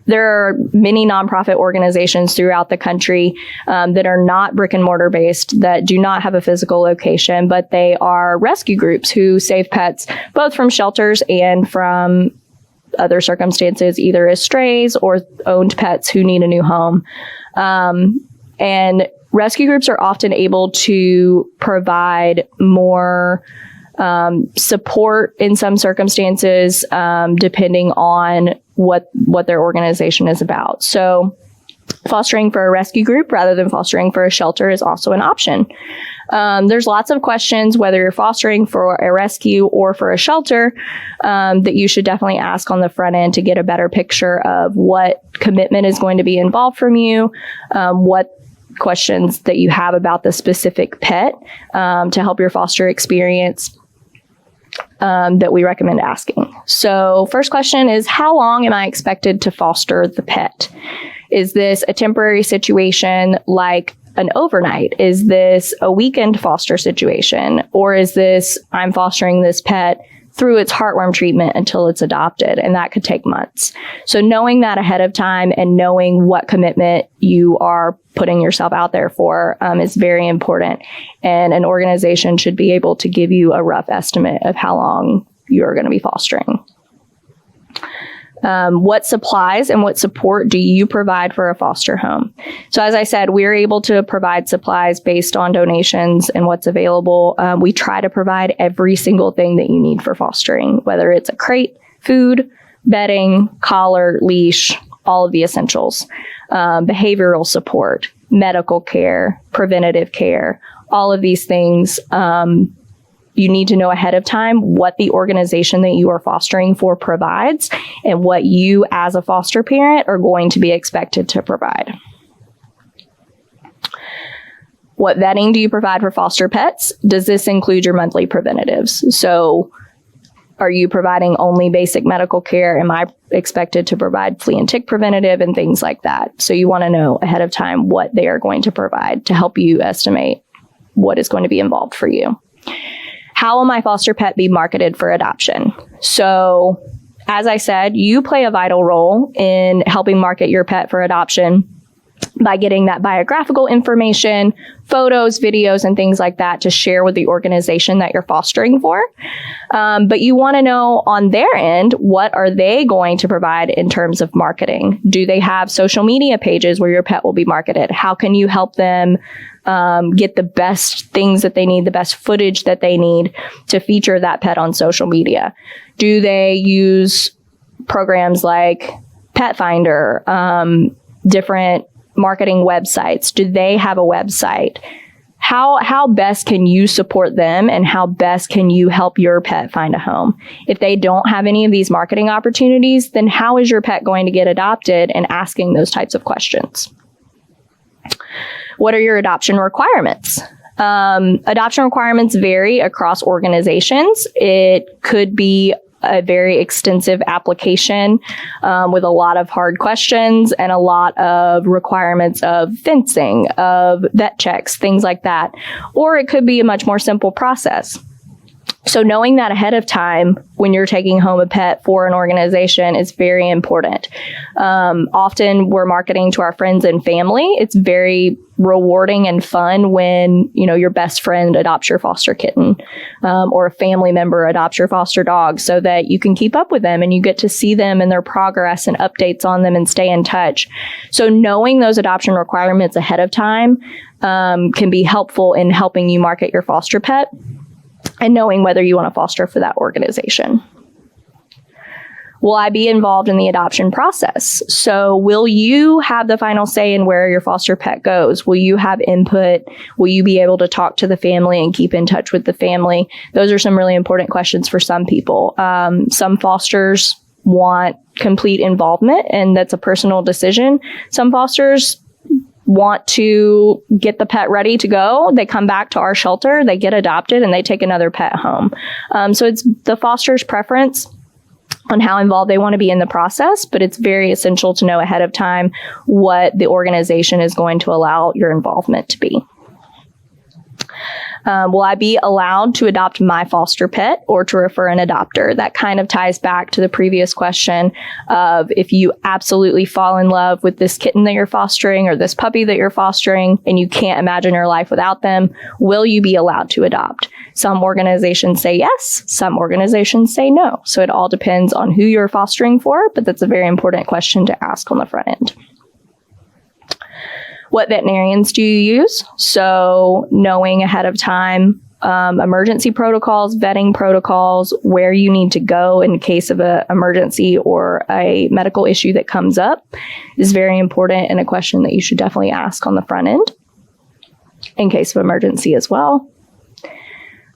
there are many nonprofit organizations throughout the country that are not brick and mortar based, that do not have a physical location, but they are rescue groups who save pets both from shelters and from other circumstances, either as strays or owned pets who need a new home. And rescue groups are often able to provide more support in some circumstances, depending on what their organization is about. So fostering for a rescue group rather than fostering for a shelter is also an option. There's lots of questions, whether you're fostering for a rescue or for a shelter, that you should definitely ask on the front end to get a better picture of what commitment is going to be involved from you, what questions that you have about the specific pet to help your foster experience that we recommend asking. So first question is, how long am I expected to foster the pet? Is this a temporary situation like an overnight? Is this a weekend foster situation? Or is this, I'm fostering this pet through its heartworm treatment until it's adopted, and that could take months. So knowing that ahead of time and knowing what commitment you are putting yourself out there for is very important. And an organization should be able to give you a rough estimate of how long you're going to be fostering. What supplies and what support do you provide for a foster home? So as I said, we're able to provide supplies based on donations and what's available. We try to provide every single thing that you need for fostering, whether it's a crate, food, bedding, collar, leash, all of the essentials, behavioral support, medical care, preventative care, all of these things. You need to know ahead of time what the organization that you are fostering for provides and what you as a foster parent are going to be expected to provide. What vetting do you provide for foster pets? Does this include your monthly preventatives? So are you providing only basic medical care? Am I expected to provide flea and tick preventative and things like that? So you want to know ahead of time what they are going to provide to help you estimate what is going to be involved for you. How will my foster pet be marketed for adoption? So, as I said, you play a vital role in helping market your pet for adoption by getting that biographical information, photos, videos, and things like that to share with the organization that you're fostering for. But you want to know on their end, what are they going to provide in terms of marketing? Do they have social media pages where your pet will be marketed? How can you help them get the best things that they need, the best footage that they need to feature that pet on social media? Do they use programs like Pet Finder, different marketing websites? Do they have a website? How best can you support them, and how best can you help your pet find a home? If they don't have any of these marketing opportunities, then how is your pet going to get adopted? And asking those types of questions. What are your adoption requirements? Adoption requirements vary across organizations. It could be a very extensive application with a lot of hard questions and a lot of requirements of fencing, of vet checks, things like that. Or it could be a much more simple process. So knowing that ahead of time when you're taking home a pet for an organization is very important. Often we're marketing to our friends and family. It's very rewarding and fun when, your best friend adopts your foster kitten, or a family member adopts your foster dog, so that you can keep up with them and you get to see them and their progress and updates on them and stay in touch. So knowing those adoption requirements ahead of time can be helpful in helping you market your foster pet and knowing whether you want to foster for that organization. Will I be involved in the adoption process? So will you have the final say in where your foster pet goes? Will you have input? Will you be able to talk to the family and keep in touch with the family? Those are some really important questions for some people. Some fosters want complete involvement, and that's a personal decision. Some fosters want to get the pet ready to go. They come back to our shelter, they get adopted, and they take another pet home. So it's the foster's preference on how involved they want to be in the process, but it's very essential to know ahead of time what the organization is going to allow your involvement to be. Will I be allowed to adopt my foster pet or to refer an adopter? That kind of ties back to the previous question of if you absolutely fall in love with this kitten that you're fostering or this puppy that you're fostering and you can't imagine your life without them, will you be allowed to adopt? Some organizations say yes, some organizations say no. So it all depends on who you're fostering for, but that's a very important question to ask on the front end. What veterinarians do you use? So knowing ahead of time emergency protocols, vetting protocols, where you need to go in case of an emergency or a medical issue that comes up is very important and a question that you should definitely ask on the front end in case of emergency as well.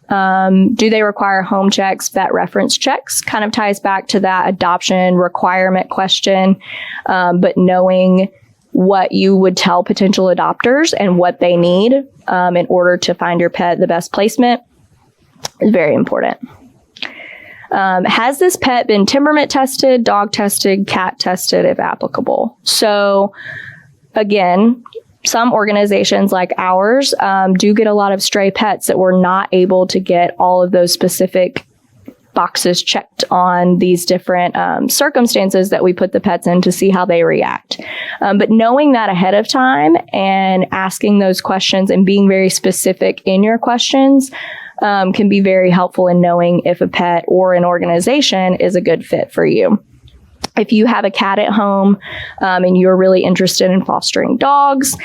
Do they require home checks, vet reference checks? Kind of ties back to that adoption requirement question, but knowing what you would tell potential adopters and what they need in order to find your pet the best placement is very important. Has this pet been temperament tested, dog tested, cat tested, if applicable? So again, some organizations like ours do get a lot of stray pets that we're not able to get all of those specific boxes checked on these different circumstances that we put the pets in to see how they react. But knowing that ahead of time and asking those questions and being very specific in your questions can be very helpful in knowing if a pet or an organization is a good fit for you. If you have a cat at home and you're really interested in fostering dogs,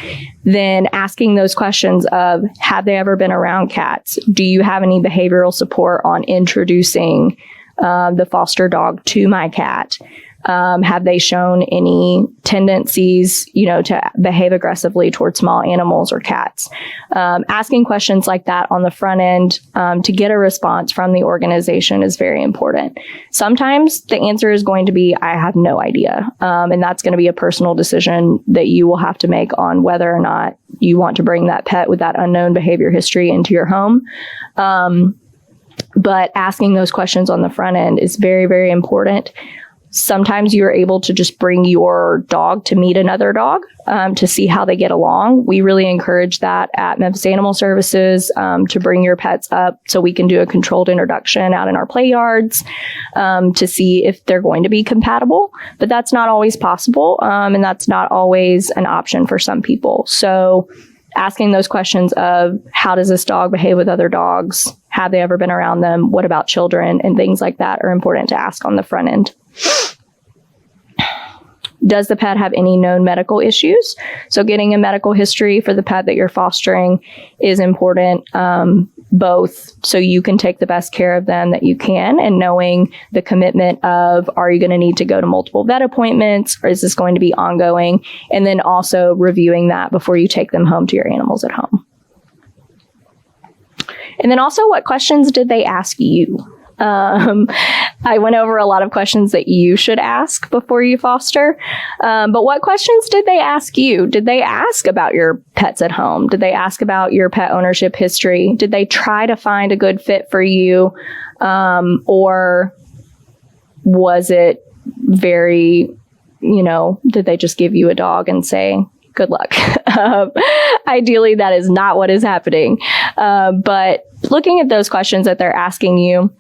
then asking those questions of, have they ever been around cats? Do you have any behavioral support on introducing the foster dog to my cat? Have they shown any tendencies, to behave aggressively towards small animals or cats? Asking questions like that on the front end to get a response from the organization is very important. Sometimes the answer is going to be, I have no idea. And that's going to be a personal decision that you will have to make on whether or not you want to bring that pet with that unknown behavior history into your home. But asking those questions on the front end is very, very important. Sometimes you're able to just bring your dog to meet another dog to see how they get along. We really encourage that at Memphis Animal Services to bring your pets up so we can do a controlled introduction out in our play yards to see if they're going to be compatible. But that's not always possible, and that's not always an option for some people. So asking those questions of, how does this dog behave with other dogs? Have they ever been around them? What about children? And things like that are important to ask on the front end. Does the pet have any known medical issues? So getting a medical history for the pet that you're fostering is important, both so you can take the best care of them that you can, and knowing the commitment of, are you going to need to go to multiple vet appointments, or is this going to be ongoing? And then also reviewing that before you take them home to your animals at home. And then also, what questions did they ask you? I went over a lot of questions that you should ask before you foster. But what questions did they ask you? Did they ask about your pets at home? Did they ask about your pet ownership history? Did they try to find a good fit for you? Or was it very, did they just give you a dog and say, good luck? Ideally, that is not what is happening. But looking at those questions that they're asking you,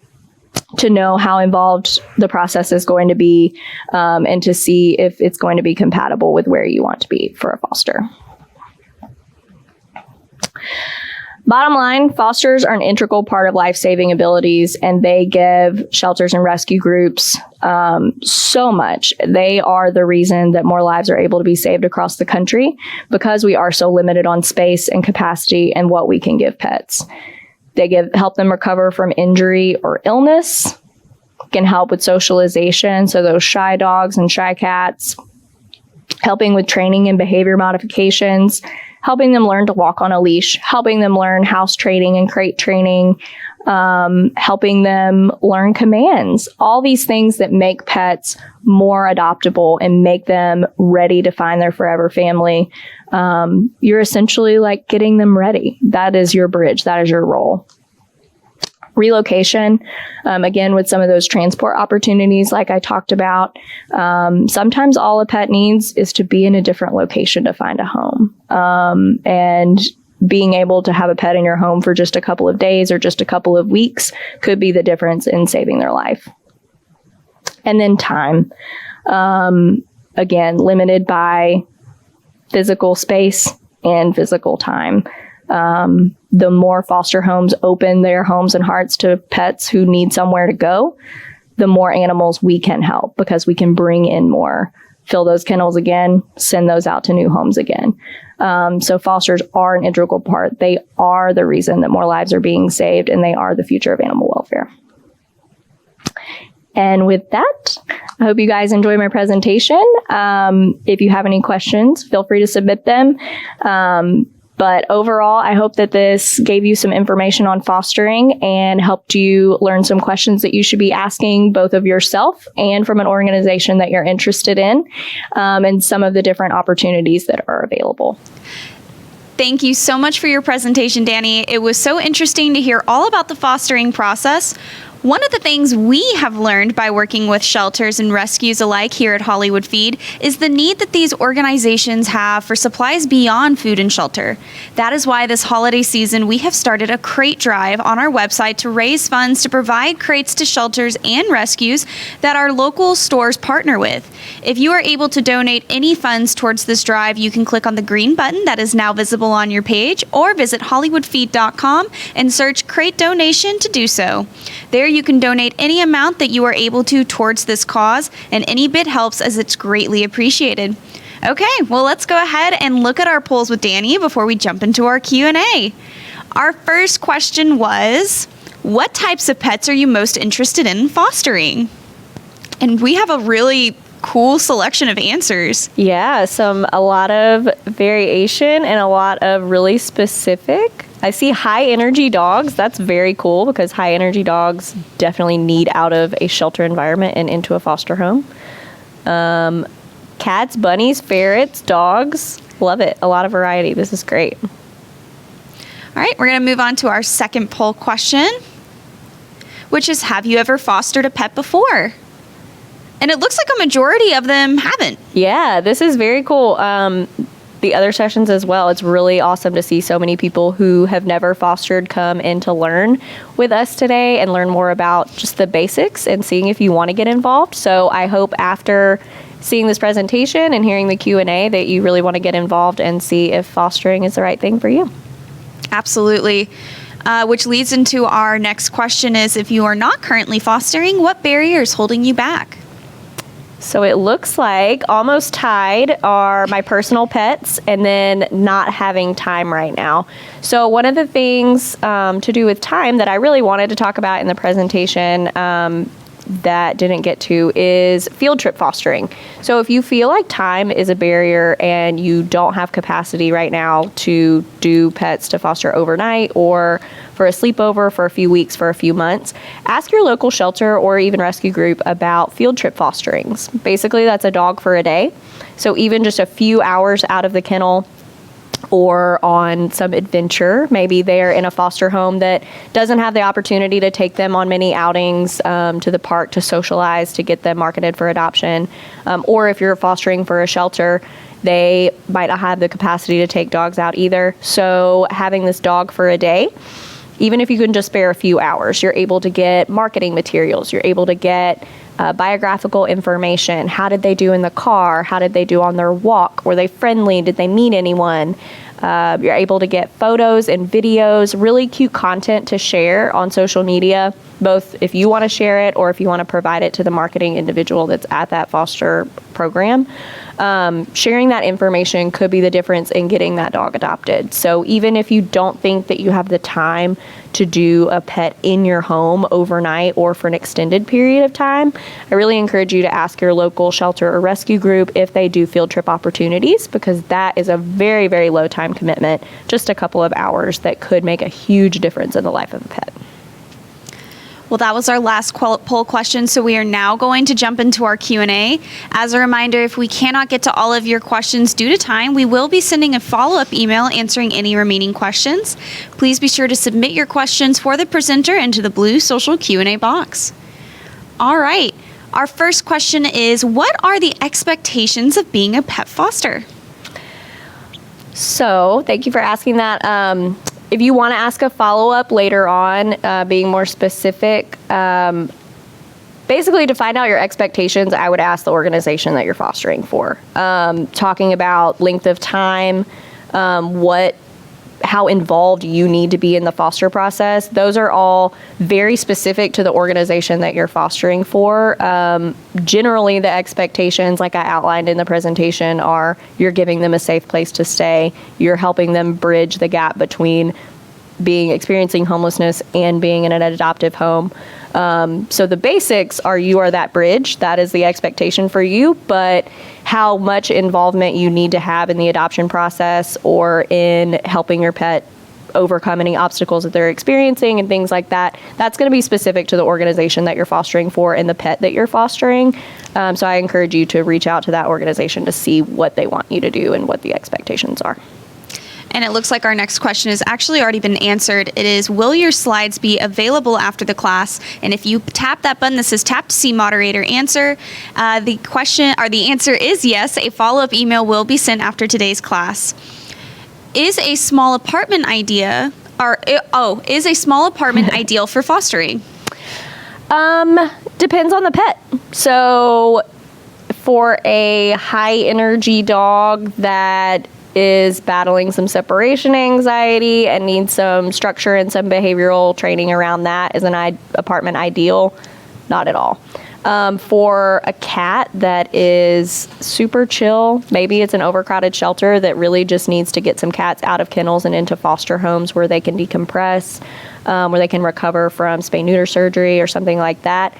to know how involved the process is going to be, and to see if it's going to be compatible with where you want to be for a foster. Bottom line, fosters are an integral part of life-saving abilities, and they give shelters and rescue groups so much. They are the reason that more lives are able to be saved across the country, because we are so limited on space and capacity and what we can give pets. They help them recover from injury or illness. can help with socialization. So those shy dogs and shy cats, helping with training and behavior modifications, helping them learn to walk on a leash, helping them learn house training and crate training, helping them learn commands, all these things that make pets more adoptable and make them ready to find their forever family. You're essentially like getting them ready. That is your bridge. That is your role. Relocation, again, with some of those transport opportunities like I talked about, sometimes all a pet needs is to be in a different location to find a home. And being able to have a pet in your home for just a couple of days or just a couple of weeks could be the difference in saving their life. And then time, again, limited by physical space and physical time. The more foster homes open their homes and hearts to pets who need somewhere to go, the more animals we can help because we can bring in more, fill those kennels again, send those out to new homes again. So fosters are an integral part. They are the reason that more lives are being saved, and they are the future of animal welfare. And with that, I hope you guys enjoy my presentation. If you have any questions, feel free to submit them. But overall, I hope that this gave you some information on fostering and helped you learn some questions that you should be asking both of yourself and from an organization that you're interested in, and some of the different opportunities that are available. Thank you so much for your presentation, Dani. It was so interesting to hear all about the fostering process. One of the things we have learned by working with shelters and rescues alike here at Hollywood Feed is the need that these organizations have for supplies beyond food and shelter. That is why this holiday season we have started a crate drive on our website to raise funds to provide crates to shelters and rescues that our local stores partner with. If you are able to donate any funds towards this drive, you can click on the green button that is now visible on your page or visit hollywoodfeed.com and search crate donation to do so. There you can donate any amount that you are able to towards this cause, and any bit helps as it's greatly appreciated. Okay, well, let's go ahead and look at our polls with Dani before we jump into our Q&A. Our first question was, what types of pets are you most interested in fostering? And we have a really cool selection of answers. Yeah, a lot of variation and a lot of really specific. I see high energy dogs. That's very cool because high energy dogs definitely need out of a shelter environment and into a foster home. Cats, bunnies, ferrets, dogs. Love it. A lot of variety. This is great. All right, we're going to move on to our second poll question, which is, have you ever fostered a pet before? And it looks like a majority of them haven't. Yeah, this is very cool. The other sessions as well. It's really awesome to see so many people who have never fostered come in to learn with us today and learn more about just the basics and seeing if you want to get involved. So I hope after seeing this presentation and hearing the Q&A that you really want to get involved and see if fostering is the right thing for you. Absolutely. Which leads into our next question is, if you are not currently fostering, what barrier is holding you back? So it looks like almost tied are my personal pets and then not having time right now. So one of the things to do with time that I really wanted to talk about in the presentation that didn't get to is field trip fostering. So if you feel like time is a barrier and you don't have capacity right now to do pets to foster overnight or for a sleepover for a few weeks, for a few months, ask your local shelter or even rescue group about field trip fosterings. Basically, that's a dog for a day. So even just a few hours out of the kennel or on some adventure, maybe they're in a foster home that doesn't have the opportunity to take them on many outings to the park to socialize, to get them marketed for adoption. Or if you're fostering for a shelter, they might not have the capacity to take dogs out either. So having this dog for a day, even if you can just spare a few hours, you're able to get marketing materials. You're able to get biographical information. How did they do in the car? How did they do on their walk? Were they friendly? Did they meet anyone? You're able to get photos and videos, really cute content to share on social media both if you want to share it or if you want to provide it to the marketing individual that's at that foster program. Sharing that information could be the difference in getting that dog adopted. So even if you don't think that you have the time to do a pet in your home overnight or for an extended period of time, I really encourage you to ask your local shelter or rescue group if they do field trip opportunities, because that is a very, very low time commitment, just a couple of hours that could make a huge difference in the life of a pet. Well, that was our last poll question, so we are now going to jump into our Q&A. As a reminder, if we cannot get to all of your questions due to time, we will be sending a follow-up email answering any remaining questions. Please be sure to submit your questions for the presenter into the blue social Q&A box. All right, our first question is, what are the expectations of being a pet foster? So, thank you for asking that. If you want to ask a follow-up later on, being more specific, basically to find out your expectations, I would ask the organization that you're fostering for. Talking about length of time, how involved you need to be in the foster process. Those are all very specific to the organization that you're fostering for. Generally, the expectations, like I outlined in the presentation, are you're giving them a safe place to stay. You're helping them bridge the gap between experiencing homelessness and being in an adoptive home. So the basics are you are that bridge. That is the expectation for you, but how much involvement you need to have in the adoption process or in helping your pet overcome any obstacles that they're experiencing and things like that, that's going to be specific to the organization that you're fostering for and the pet that you're fostering. So I encourage you to reach out to that organization to see what they want you to do and what the expectations are. And it looks like our next question has actually already been answered. It is, will your slides be available after the class? And if you tap that button that says tap to see moderator answer, the answer is yes. A follow-up email will be sent after today's class. Is a small apartment ideal for fostering? Depends on the pet. So for a high energy dog that is battling some separation anxiety and needs some structure and some behavioral training around that, is an apartment ideal? Not at all. For a cat that is super chill, maybe it's an overcrowded shelter that really just needs to get some cats out of kennels and into foster homes where they can decompress, where they can recover from spay-neuter surgery or something like that,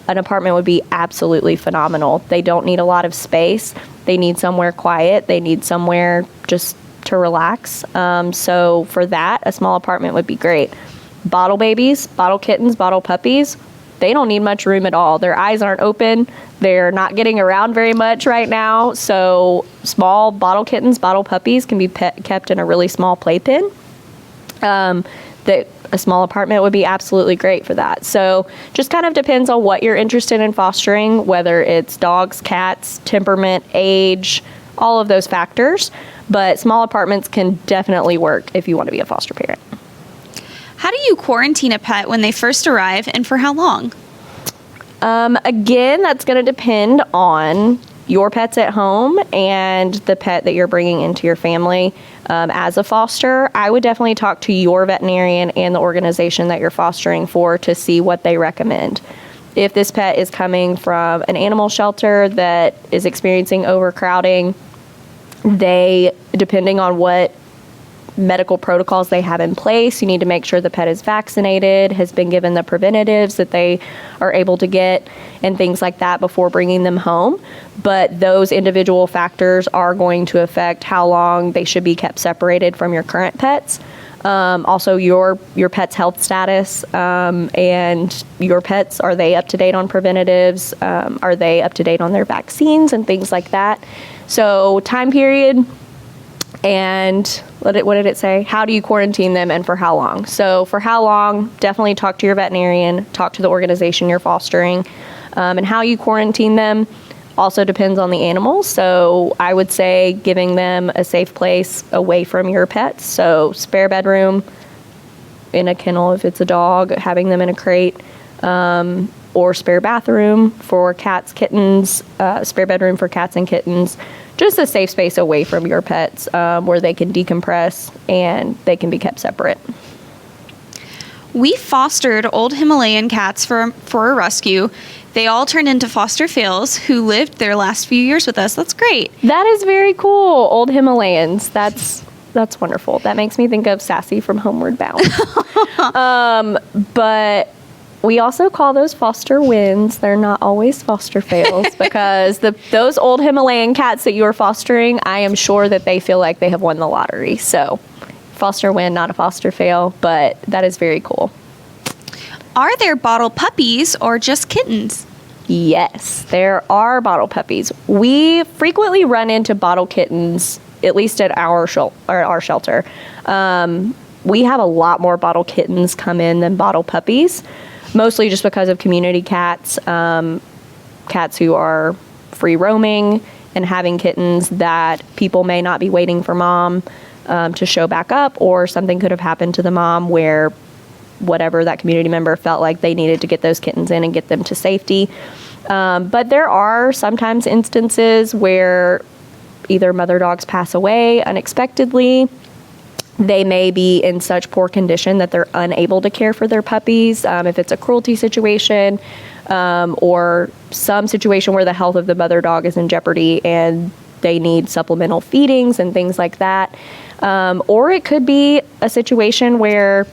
an apartment would be absolutely phenomenal. They don't need a lot of space. They need somewhere quiet. They need somewhere just to relax. So for that, a small apartment would be great. Bottle babies, bottle kittens, bottle puppies, they don't need much room at all. Their eyes aren't open. They're not getting around very much right now. So small bottle kittens, bottle puppies can be kept in a really small playpen. A small apartment would be absolutely great for that. So just kind of depends on what you're interested in fostering, whether it's dogs, cats, temperament, age, all of those factors. But small apartments can definitely work if you want to be a foster parent. How do you quarantine a pet when they first arrive, and for how long? Again, that's going to depend on your pets at home and the pet that you're bringing into your family. As a foster, I would definitely talk to your veterinarian and the organization that you're fostering for to see what they recommend. If this pet is coming from an animal shelter that is experiencing overcrowding, depending on what medical protocols they have in place, you need to make sure the pet is vaccinated, has been given the preventatives that they are able to get, and things like that before bringing them home. But those individual factors are going to affect how long they should be kept separated from your current pets. Also, your pet's health status, and your pets, are they up to date on preventatives? Are they up to date on their vaccines and things like that? So time period, and what did it say? How do you quarantine them and for how long? So for how long, definitely talk to your veterinarian, talk to the organization you're fostering, and how you quarantine them also depends on the animal. So I would say giving them a safe place away from your pets. So spare bedroom in a kennel if it's a dog, having them in a crate, or spare bathroom for cats, kittens, spare bedroom for cats and kittens. Just a safe space away from your pets where they can decompress and they can be kept separate. We fostered old Himalayan cats for a rescue. They all turned into foster fails who lived their last few years with us. That's great. That is very cool. Old Himalayans. That's wonderful. That makes me think of Sassy from Homeward Bound. But we also call those foster wins. They're not always foster fails because those old Himalayan cats that you are fostering, I am sure that they feel like they have won the lottery. So foster win, not a foster fail, but that is very cool. Are there bottle puppies or just kittens? Yes, there are bottle puppies. We frequently run into bottle kittens, at least at our shelter. We have a lot more bottle kittens come in than bottle puppies, mostly just because of community cats, cats who are free roaming and having kittens that people may not be waiting for mom to show back up, or something could have happened to the mom where whatever that community member felt like they needed to get those kittens in and get them to safety. But there are sometimes instances where either mother dogs pass away unexpectedly. They may be in such poor condition that they're unable to care for their puppies. If it's a cruelty situation or some situation where the health of the mother dog is in jeopardy and they need supplemental feedings and things like that. Or it could be a situation where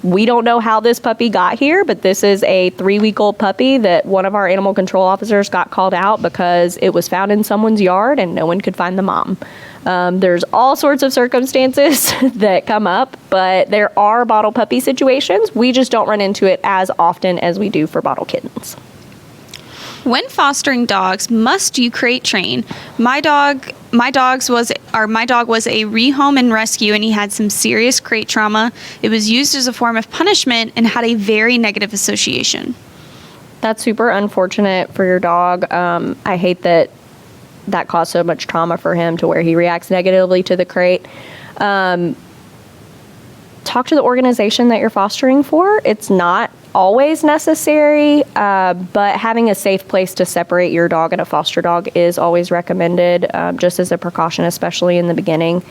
we don't know how this puppy got here, but this is a 3-week-old puppy that one of our animal control officers got called out because it was found in someone's yard and no one could find the mom. There's all sorts of circumstances that come up, but there are bottle puppy situations. We just don't run into it as often as we do for bottle kittens. When fostering dogs, must you crate train? My dog was a rehome and rescue, and he had some serious crate trauma. It was used as a form of punishment and had a very negative association. That's super unfortunate for your dog. I hate that caused so much trauma for him to where he reacts negatively to the crate. Talk to the organization that you're fostering for. It's not always necessary, but having a safe place to separate your dog and a foster dog is always recommended, just as a precaution, especially in the beginning.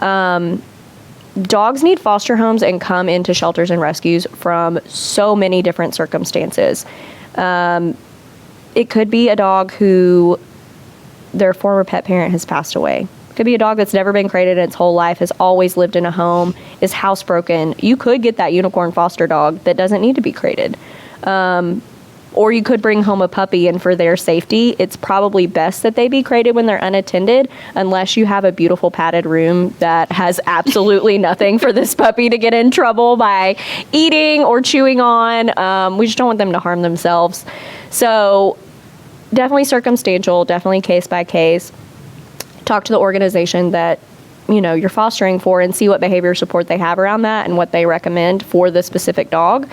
Dogs need foster homes and come into shelters and rescues from so many different circumstances. It could be a dog who their former pet parent has passed away. It could be a dog that's never been crated in its whole life, has always lived in a home, is housebroken. You could get that unicorn foster dog that doesn't need to be crated. Or you could bring home a puppy, and for their safety, it's probably best that they be crated when they're unattended, unless you have a beautiful padded room that has absolutely nothing for this puppy to get in trouble by eating or chewing on. We just don't want them to harm themselves. So definitely circumstantial, definitely case by case. Talk to the organization that you're fostering for and see what behavior support they have around that and what they recommend for the specific dog.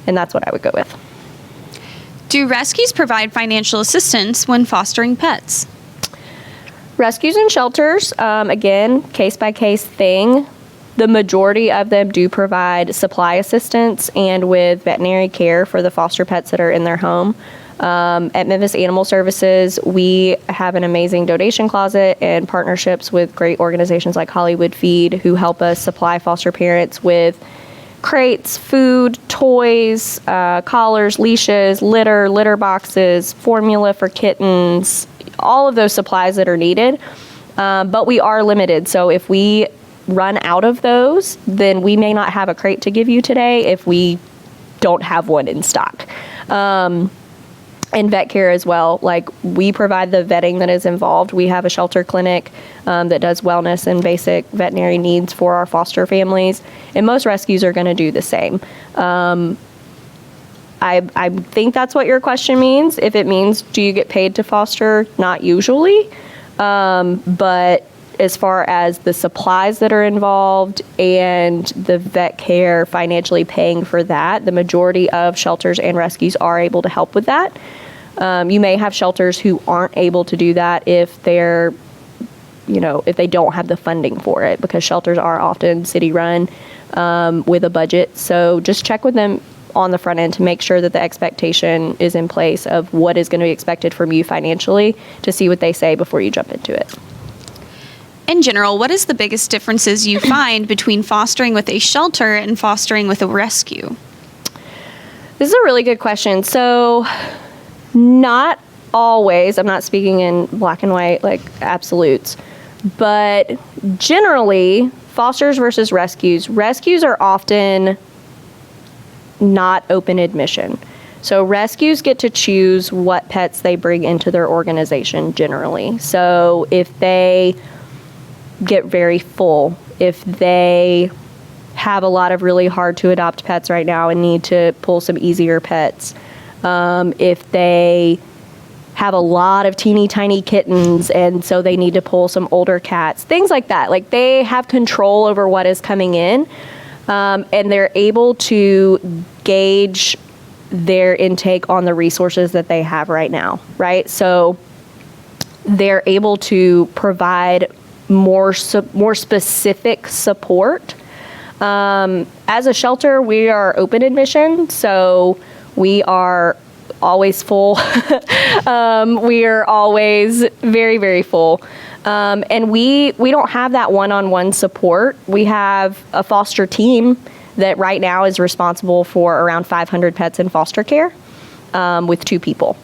And that's what I would go with. Do rescues provide financial assistance when fostering pets? Rescues and shelters, again, case-by-case thing. The majority of them do provide supply assistance and with veterinary care for the foster pets that are in their home. At Memphis Animal Services, we have an amazing donation closet and partnerships with great organizations like Hollywood Feed, who help us supply foster parents with crates, food, toys, collars, leashes, litter boxes, formula for kittens, all of those supplies that are needed. But we are limited. So if we run out of those, then we may not have a crate to give you today if we don't have one in stock. And vet care as well. Like, we provide the vetting that is involved. We have a shelter clinic that does wellness and basic veterinary needs for our foster families. And most rescues are going to do the same. I think that's what your question means. If it means, do you get paid to foster? Not usually. But as far as the supplies that are involved and the vet care, financially paying for that, the majority of shelters and rescues are able to help with that. You may have shelters who aren't able to do that if they're, if they don't have the funding for it, because shelters are often city run with a budget. So just check with them on the front end to make sure that the expectation is in place of what is going to be expected from you financially, to see what they say before you jump into it. In general, what is the biggest differences you find between fostering with a shelter and fostering with a rescue? This is a really good question. So, not always, I'm not speaking in black and white, like absolutes, but generally, fosters versus rescues. Rescues are often not open admission. So rescues get to choose what pets they bring into their organization generally. So if they get very full, if they have a lot of really hard to adopt pets right now and need to pull some easier pets, if they have a lot of teeny tiny kittens and so they need to pull some older cats, things like that. Like they have control over what is coming in, and they're able to gauge their intake on the resources that they have right now, right? So they're able to provide more specific support. As a shelter, we are open admission, so we are always full. We are always very, very full. And we don't have that one-on-one support. We have a foster team that right now is responsible for around 500 pets in foster care, with 2 people.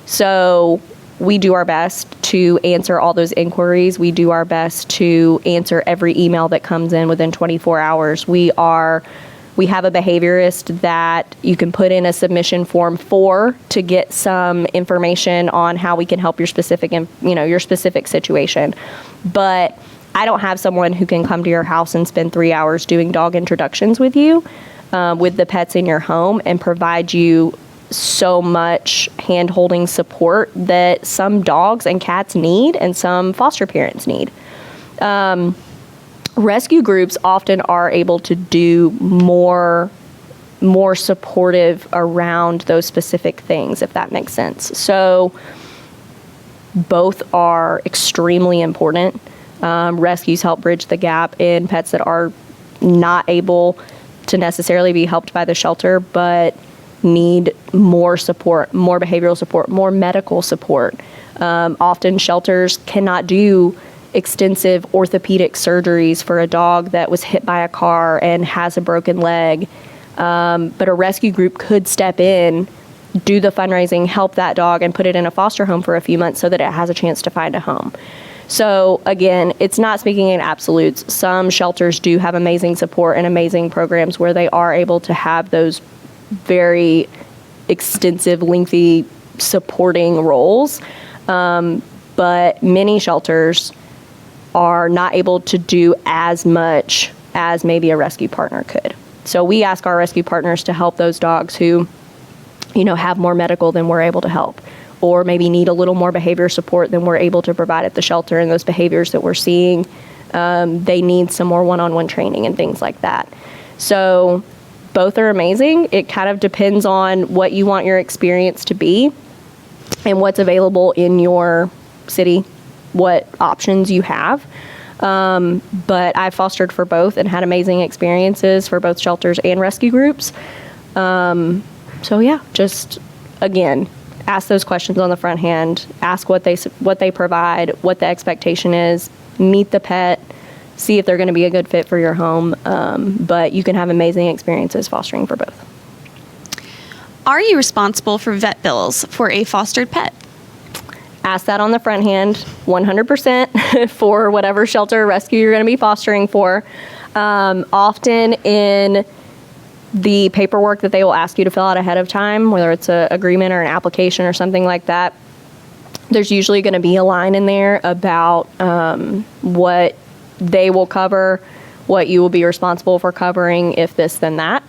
So we do our best to answer all those inquiries. We do our best to answer every email that comes in within 24 hours. We have a behaviorist that you can put in a submission form for to get some information on how we can help your specific, your specific situation. But I don't have someone who can come to your house and spend 3 hours doing dog introductions with you, with the pets in your home, and provide you so much hand-holding support that some dogs and cats need and some foster parents need. Rescue groups often are able to do more supportive around those specific things, if that makes sense. So both are extremely important. Rescues help bridge the gap in pets that are not able to necessarily be helped by the shelter, but need more support, more behavioral support, more medical support. Often shelters cannot do extensive orthopedic surgeries for a dog that was hit by a car and has a broken leg. But a rescue group could step in, do the fundraising, help that dog, and put it in a foster home for a few months so that it has a chance to find a home. So again, it's not speaking in absolutes. Some shelters do have amazing support and amazing programs where they are able to have those very extensive, lengthy supporting roles. But many shelters are not able to do as much as maybe a rescue partner could. So we ask our rescue partners to help those dogs who, have more medical than we're able to help, or maybe need a little more behavior support than we're able to provide at the shelter. And those behaviors that we're seeing, they need some more one-on-one training and things like that. So both are amazing. It kind of depends on what you want your experience to be and what's available in your city, what options you have. But I've fostered for both and had amazing experiences for both shelters and rescue groups. So yeah, just again, ask those questions on the front hand, ask what they provide, what the expectation is, meet the pet, see if they're going to be a good fit for your home. But you can have amazing experiences fostering for both. Are you responsible for vet bills for a fostered pet? Ask that on the front hand, 100% for whatever shelter or rescue you're going to be fostering for. Often in the paperwork that they will ask you to fill out ahead of time, whether it's an agreement or an application or something like that, there's usually going to be a line in there about what they will cover, what you will be responsible for covering, if this, then that.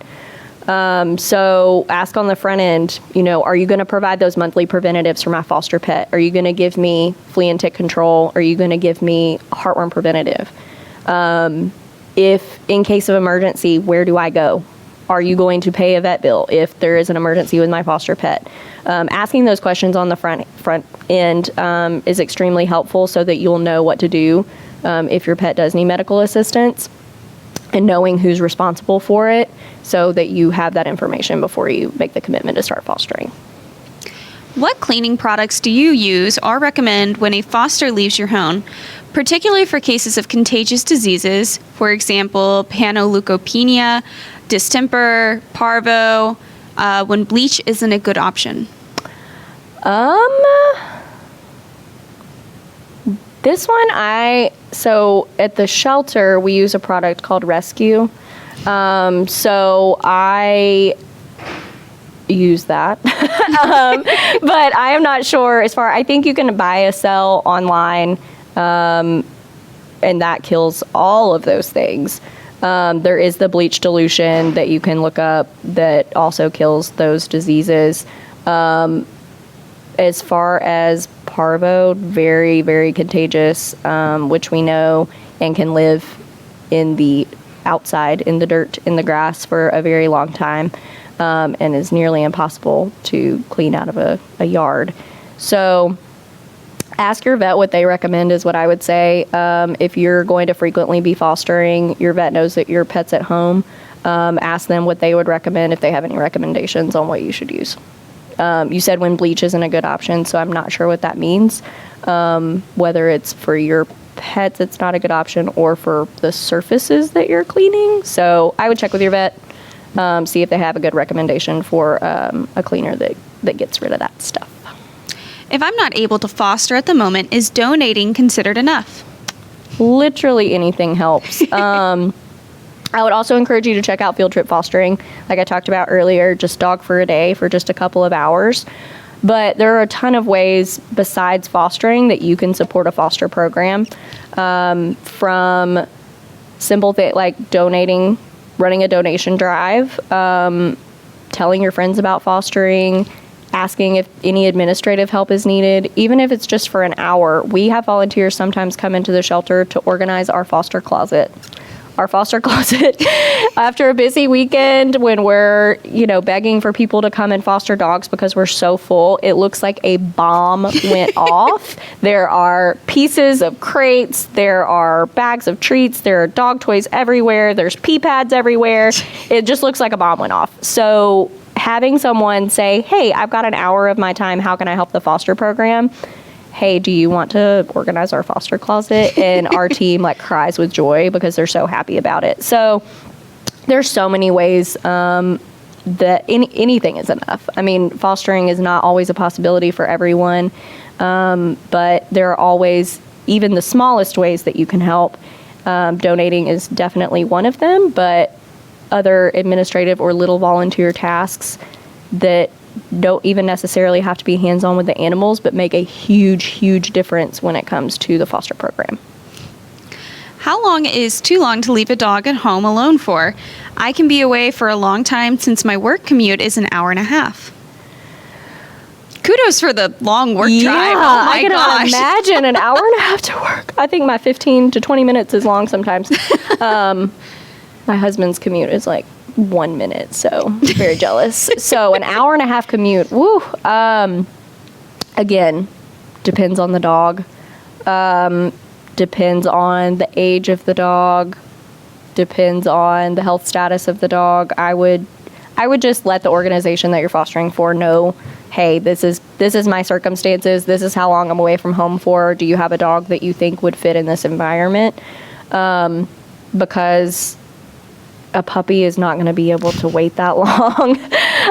So ask on the front end, are you going to provide those monthly preventatives for my foster pet? Are you going to give me flea and tick control? Are you going to give me heartworm preventative? If in case of emergency, where do I go? Are you going to pay a vet bill if there is an emergency with my foster pet? Asking those questions on the front end is extremely helpful so that you'll know what to do if your pet does need medical assistance, and knowing who's responsible for it so that you have that information before you make the commitment to start fostering. What cleaning products do you use or recommend when a foster leaves your home? particularly for cases of contagious diseases, for example, panleukopenia, distemper, parvo, when bleach isn't a good option? This one, so at the shelter, we use a product called Rescue. So I use that. But I am not sure I think you can buy a cell online, and that kills all of those things. There is the bleach dilution that you can look up that also kills those diseases. As far as parvo, very, very contagious, which we know, and can live in the outside, in the dirt, in the grass for a very long time, and is nearly impossible to clean out of a yard. So ask your vet what they recommend is what I would say. If you're going to frequently be fostering, your vet knows that your pet's at home. Ask them what they would recommend if they have any recommendations on what you should use. You said when bleach isn't a good option, so I'm not sure what that means. Whether it's for your pets, it's not a good option, or for the surfaces that you're cleaning. So I would check with your vet, see if they have a good recommendation for a cleaner that gets rid of that stuff. If I'm not able to foster at the moment, is donating considered enough? Literally anything helps. I would also encourage you to check out field trip fostering. Like I talked about earlier, just dog for a day for just a couple of hours. But there are a ton of ways besides fostering that you can support a foster program. From simple things like donating, running a donation drive, telling your friends about fostering, asking if any administrative help is needed, even if it's just for an hour. We have volunteers sometimes come into the shelter to organize our foster closet. Our foster closet after a busy weekend when we're, begging for people to come and foster dogs because we're so full, it looks like a bomb went off. There are pieces of crates, there are bags of treats, there are dog toys everywhere, there's pee pads everywhere. It just looks like a bomb went off. So having someone say, hey, I've got an hour of my time, how can I help the foster program? Hey, do you want to organize our foster closet? And our team cries with joy because they're so happy about it. So there's so many ways that anything is enough. I mean, fostering is not always a possibility for everyone, but there are always even the smallest ways that you can help. Donating is definitely one of them, but other administrative or little volunteer tasks that don't even necessarily have to be hands-on with the animals, but make a huge, huge difference when it comes to the foster program. How long is too long to leave a dog at home alone for? I can be away for a long time since my work commute is an hour and a half. Kudos for the long work drive. Oh my I cannot imagine an hour and a half to work. I think my 15 to 20 minutes is long sometimes. My husband's commute is 1 minute, so very jealous. So an hour and a half commute, woo. Again, depends on the dog. Depends on the age of the dog. Depends on the health status of the dog. I would just let the organization that you're fostering for know, hey, this is my circumstances. This is how long I'm away from home for. Do you have a dog that you think would fit in this environment? Because a puppy is not going to be able to wait that long.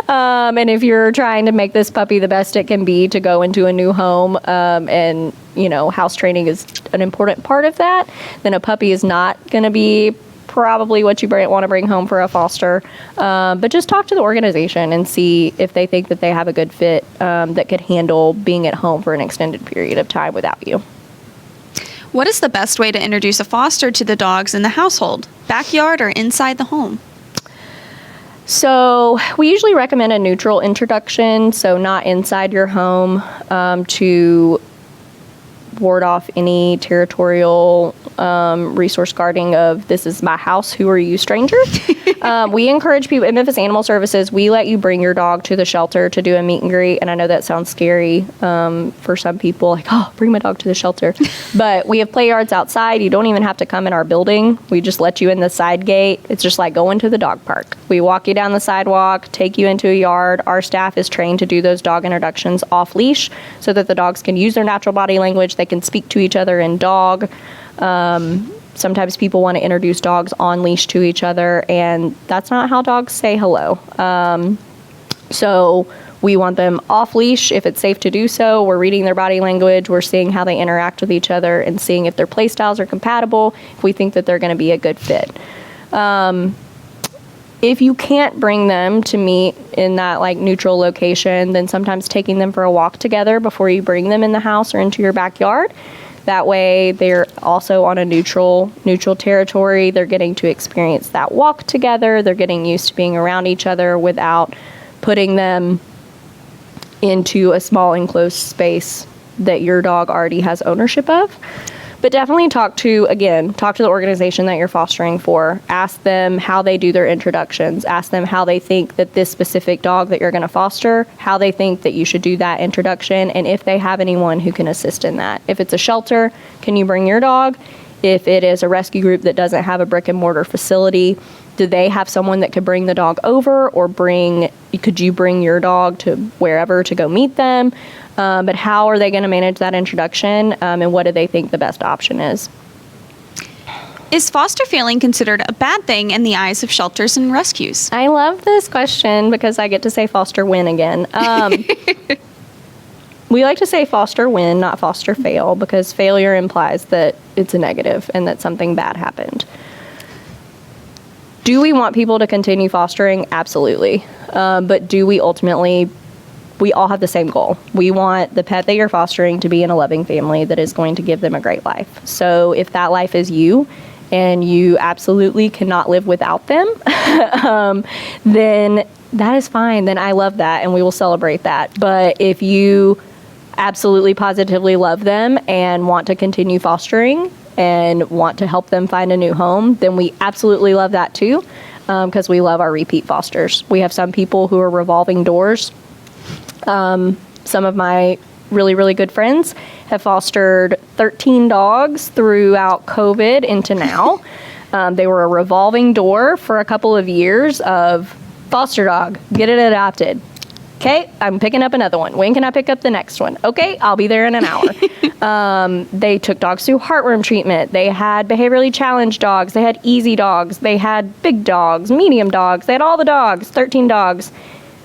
And if you're trying to make this puppy the best it can be to go into a new home, and house training is an important part of that, then a puppy is not going to be probably what you want to bring home for a foster. But just talk to the organization and see if they think that they have a good fit that could handle being at home for an extended period of time without you. What is the best way to introduce a foster to the dogs in the household? Backyard or inside the home? So we usually recommend a neutral introduction, so not inside your home, to ward off any territorial resource guarding of this is my house, who are you, stranger? We encourage people at Memphis Animal Services, we let you bring your dog to the shelter to do a meet and greet. And I know that sounds scary for some people, like, oh, bring my dog to the shelter. But we have play yards outside. You don't even have to come in our building. We just let you in the side gate. It's just like going to the dog park. We walk you down the sidewalk, take you into a yard. Our staff is trained to do those dog introductions off leash so that the dogs can use their natural body language. They can speak to each other in dog. Sometimes people want to introduce dogs on leash to each other, and that's not how dogs say hello. So we want them off leash if it's safe to do so. We're reading their body language. We're seeing how they interact with each other and seeing if their play styles are compatible, if we think that they're going to be a good fit. If you can't bring them to meet in that like neutral location, then sometimes taking them for a walk together before you bring them in the house or into your backyard. That way they're also on a neutral territory. They're getting to experience that walk together. They're getting used to being around each other without putting them into a small enclosed space that your dog already has ownership of. But definitely talk to the organization that you're fostering for. Ask them how they do their introductions. Ask them how they think that this specific dog that you're going to foster, how they think that you should do that introduction, and if they have anyone who can assist in that. If it's a shelter, can you bring your dog? If it is a rescue group that doesn't have a brick and mortar facility, do they have someone that could bring the dog over, or could you bring your dog to wherever to go meet them? But how are they going to manage that introduction, and what do they think the best option is? Is foster failing considered a bad thing in the eyes of shelters and rescues? I love this question because I get to say foster win again. We like to say foster win, not foster fail, because failure implies that it's a negative and that something bad happened. Do we want people to continue fostering? Absolutely. But do we ultimately... We all have the same goal. We want the pet that you're fostering to be in a loving family that is going to give them a great life. So if that life is you and you absolutely cannot live without them, then that is fine. Then I love that and we will celebrate that. But if you absolutely positively love them and want to continue fostering and want to help them find a new home, then we absolutely love that too, because we love our repeat fosters. We have some people who are revolving doors. Some of my really, really good friends have fostered 13 dogs throughout COVID into now. They were a revolving door for a couple of years of foster dog, get it adopted. Okay, I'm picking up another one. When can I pick up the next one? Okay, I'll be there in an hour. They took dogs through heartworm treatment. They had behaviorally challenged dogs. They had easy dogs. They had big dogs, medium dogs. They had all the dogs, 13 dogs.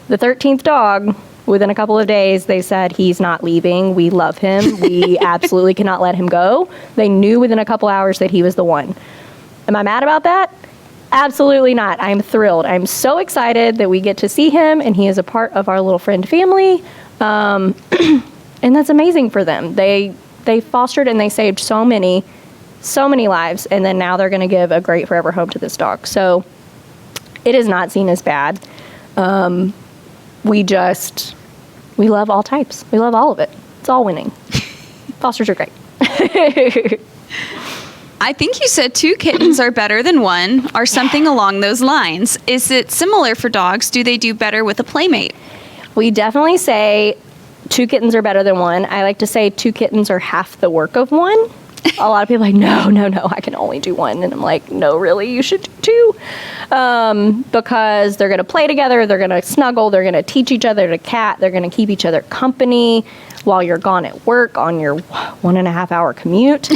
The 13th dog... Within a couple of days, they said, he's not leaving. We love him. We absolutely cannot let him go. They knew within a couple hours that he was the one. Am I mad about that? Absolutely not. I'm thrilled. I'm so excited that we get to see him, and he is a part of our little friend family. And that's amazing for them. They fostered and they saved so many lives, and then now they're going to give a great forever home to this dog. So it is not seen as bad. We love all types. We love all of it. It's all winning. Fosters are great. I think you said 2 kittens are better than 1, or something along those lines. Is it similar for dogs? Do they do better with a playmate? We definitely say 2 kittens are better than 1. I like to say 2 kittens are half the work of 1. A lot of people are like, no, I can only do 1. And I'm like, no, really, you should do 2. Because they're going to play together, they're going to snuggle, they're going to teach each other to cat, they're going to keep each other company while you're gone at work on your 1.5 hour commute.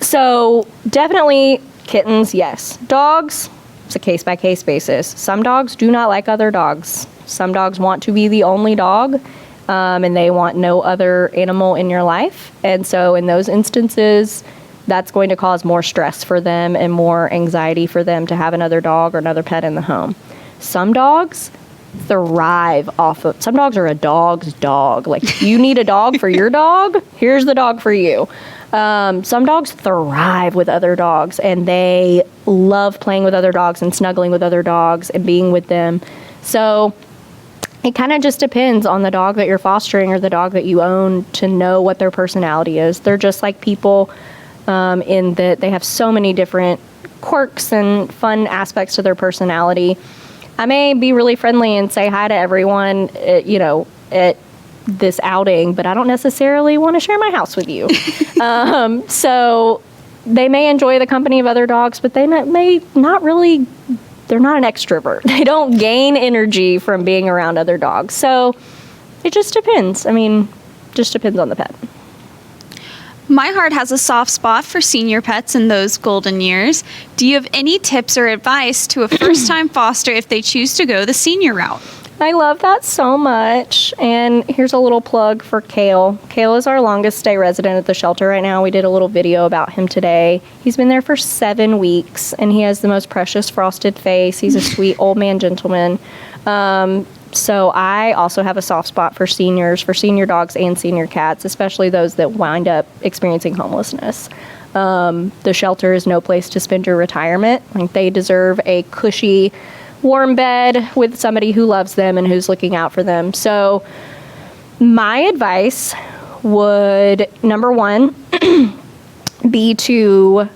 So definitely kittens, yes. Dogs, it's a case-by-case basis. Some dogs do not like other dogs. Some dogs want to be the only dog. And they want no other animal in your life. And so in those instances, that's going to cause more stress for them and more anxiety for them to have another dog or another pet in the home. Some dogs thrive some dogs are a dog's dog. Like, you need a dog for your dog, here's the dog for you. Some dogs thrive with other dogs, and they love playing with other dogs and snuggling with other dogs and being with them. So it kind of just depends on the dog that you're fostering or the dog that you own to know what their personality is. They're just like people. in that they have so many different quirks and fun aspects to their personality. I may be really friendly and say hi to everyone, at this outing, but I don't necessarily want to share my house with you. So they may enjoy the company of other dogs, but they may not really, they're not an extrovert. They don't gain energy from being around other dogs. So it just depends. Just depends on the pet. My heart has a soft spot for senior pets in those golden years. Do you have any tips or advice to a first-time foster if they choose to go the senior route? I love that so much. And here's a little plug for Kale. Kale is our longest stay resident at the shelter right now. We did a little video about him today. He's been there for 7 weeks, and he has the most precious frosted face. He's a sweet old man gentleman. So I also have a soft spot for seniors, for senior dogs and senior cats, especially those that wind up experiencing homelessness. The shelter is no place to spend your retirement. They deserve a cushy, warm bed with somebody who loves them and who's looking out for them. So my advice would, number one, be to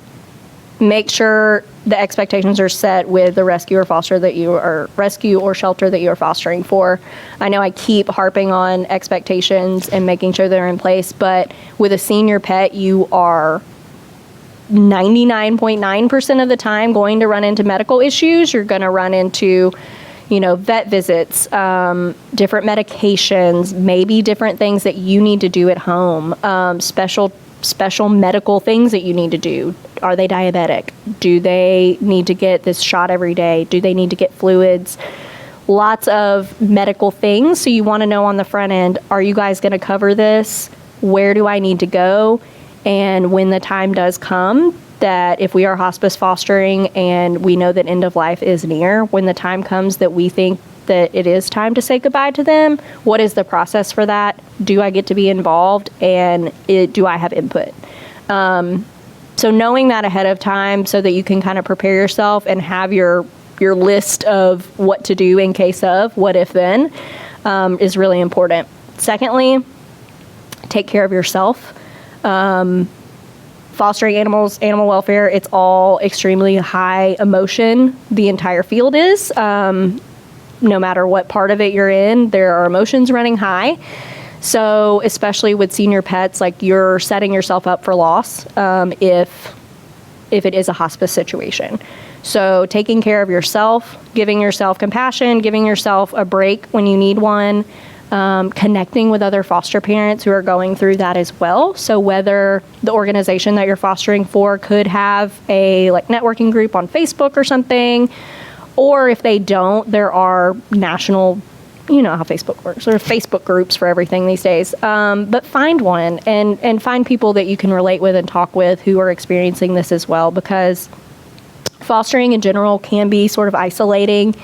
make sure the expectations are set with the rescue or shelter that you are fostering for. I know I keep harping on expectations and making sure they're in place, but with a senior pet, you are 99.9% of the time going to run into medical issues. You're going to run into, vet visits, different medications, maybe different things that you need to do at home, special medical things that you need to do. Are they diabetic? Do they need to get this shot every day? Do they need to get fluids? Lots of medical things. So you want to know on the front end, are you guys going to cover this? Where do I need to go? And when the time does come, that if we are hospice fostering and we know that end of life is near, when the time comes that we think that it is time to say goodbye to them, what is the process for that? Do I get to be involved? And do I have input? So knowing that ahead of time so that you can kind of prepare yourself and have your list of what to do in case of, what if then, is really important. Secondly, take care of yourself. Fostering animals, animal welfare, it's all extremely high emotion. The entire field is. No matter what part of it you're in, there are emotions running high. So especially with senior pets, you're setting yourself up for loss if it is a hospice situation. So taking care of yourself, giving yourself compassion, giving yourself a break when you need one, connecting with other foster parents who are going through that as well. So whether the organization that you're fostering for could have a networking group on Facebook or something, or if they don't, there are national, you know how Facebook works. There are Facebook groups for everything these days. But find one and find people that you can relate with and talk with who are experiencing this as well, because fostering in general can be sort of isolating.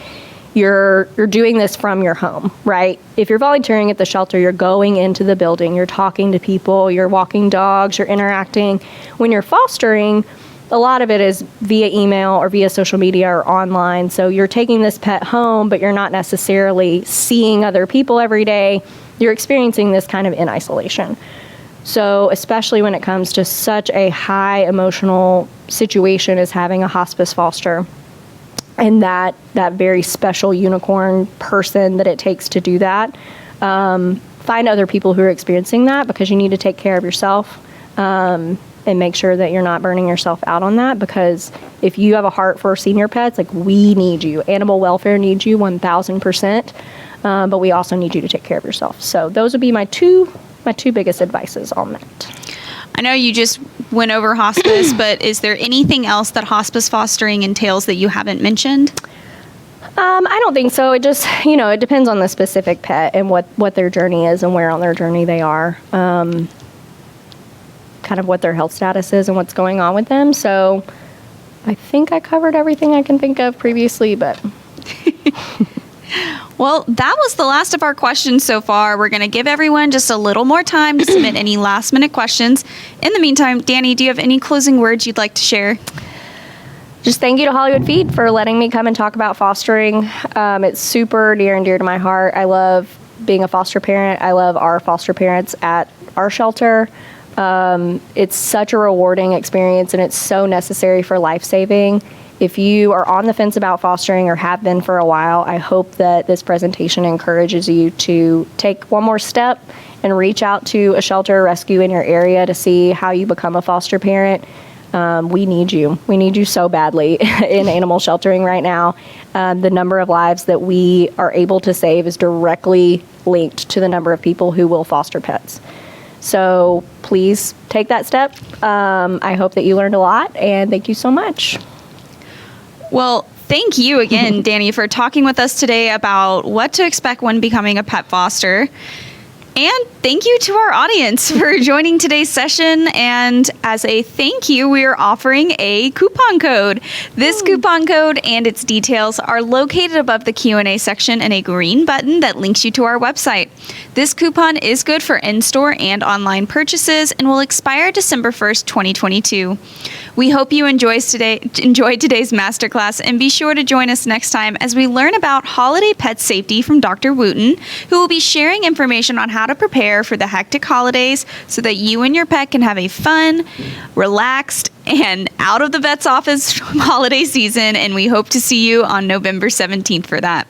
You're doing this from your home, right? If you're volunteering at the shelter, you're going into the building, you're talking to people, you're walking dogs, you're interacting. When you're fostering, a lot of it is via email or via social media or online. So you're taking this pet home, but you're not necessarily seeing other people every day. You're experiencing this kind of in isolation. So especially when it comes to such a high emotional situation as having a hospice foster, and that very special unicorn person that it takes to do that, find other people who are experiencing that, because you need to take care of yourself. And make sure that you're not burning yourself out on that, because if you have a heart for senior pets, we need you. Animal welfare needs you 1,000%, but we also need you to take care of yourself. So those would be my two biggest advices on that. I know you just went over hospice, but is there anything else that hospice fostering entails that you haven't mentioned? I don't think so. It just, it depends on the specific pet and what their journey is and where on their journey they are. Kind of what their health status is and what's going on with them. So I think I covered everything I can think of previously, but... Well, that was the last of our questions so far. We're going to give everyone just a little more time to submit any last-minute questions. In the meantime, Dani, do you have any closing words you'd like to share? Just thank you to Hollywood Feed for letting me come and talk about fostering. It's super near and dear to my heart. I love being a foster parent. I love our foster parents at our shelter. It's such a rewarding experience, and it's so necessary for life saving. If you are on the fence about fostering or have been for a while, I hope that this presentation encourages you to take one more step and reach out to a shelter or rescue in your area to see how you become a foster parent. We need you. We need you so badly in animal sheltering right now. The number of lives that we are able to save is directly linked to the number of people who will foster pets. So please take that step. I hope that you learned a lot, and thank you so much. Well, thank you again, Dani, for talking with us today about what to expect when becoming a pet foster. And thank you to our audience for joining today's session. And as a thank you, we are offering a coupon code. This coupon code and its details are located above the Q&A section in a green button that links you to our website. This coupon is good for in-store and online purchases and will expire December 1st, 2022. We hope you enjoyed today's masterclass, and be sure to join us next time as we learn about holiday pet safety from Dr. Wooten, who will be sharing information on how to prepare for the hectic holidays so that you and your pet can have a fun, relaxed, and out of the vet's office holiday season, and we hope to see you on November 17th for that.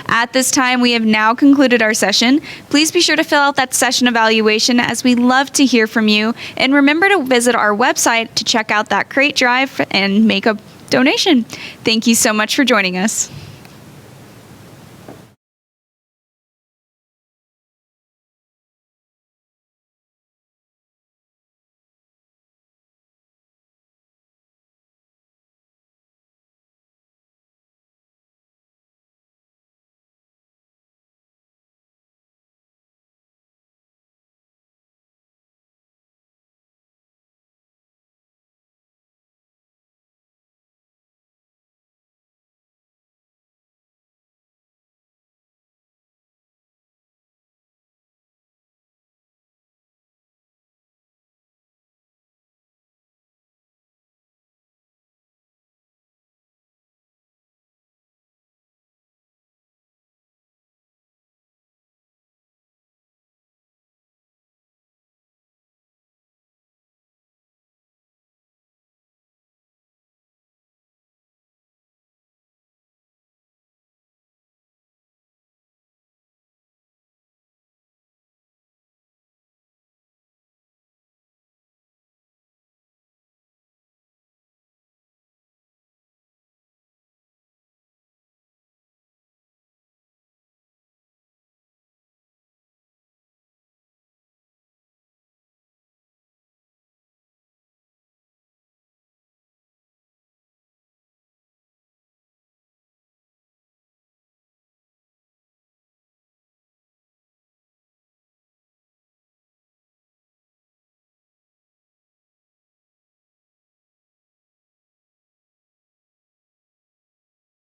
At this time, we have now concluded our session. Please be sure to fill out that session evaluation, as we love to hear from you. And remember to visit our website to check out that crate drive and make a donation. Thank you so much for joining us.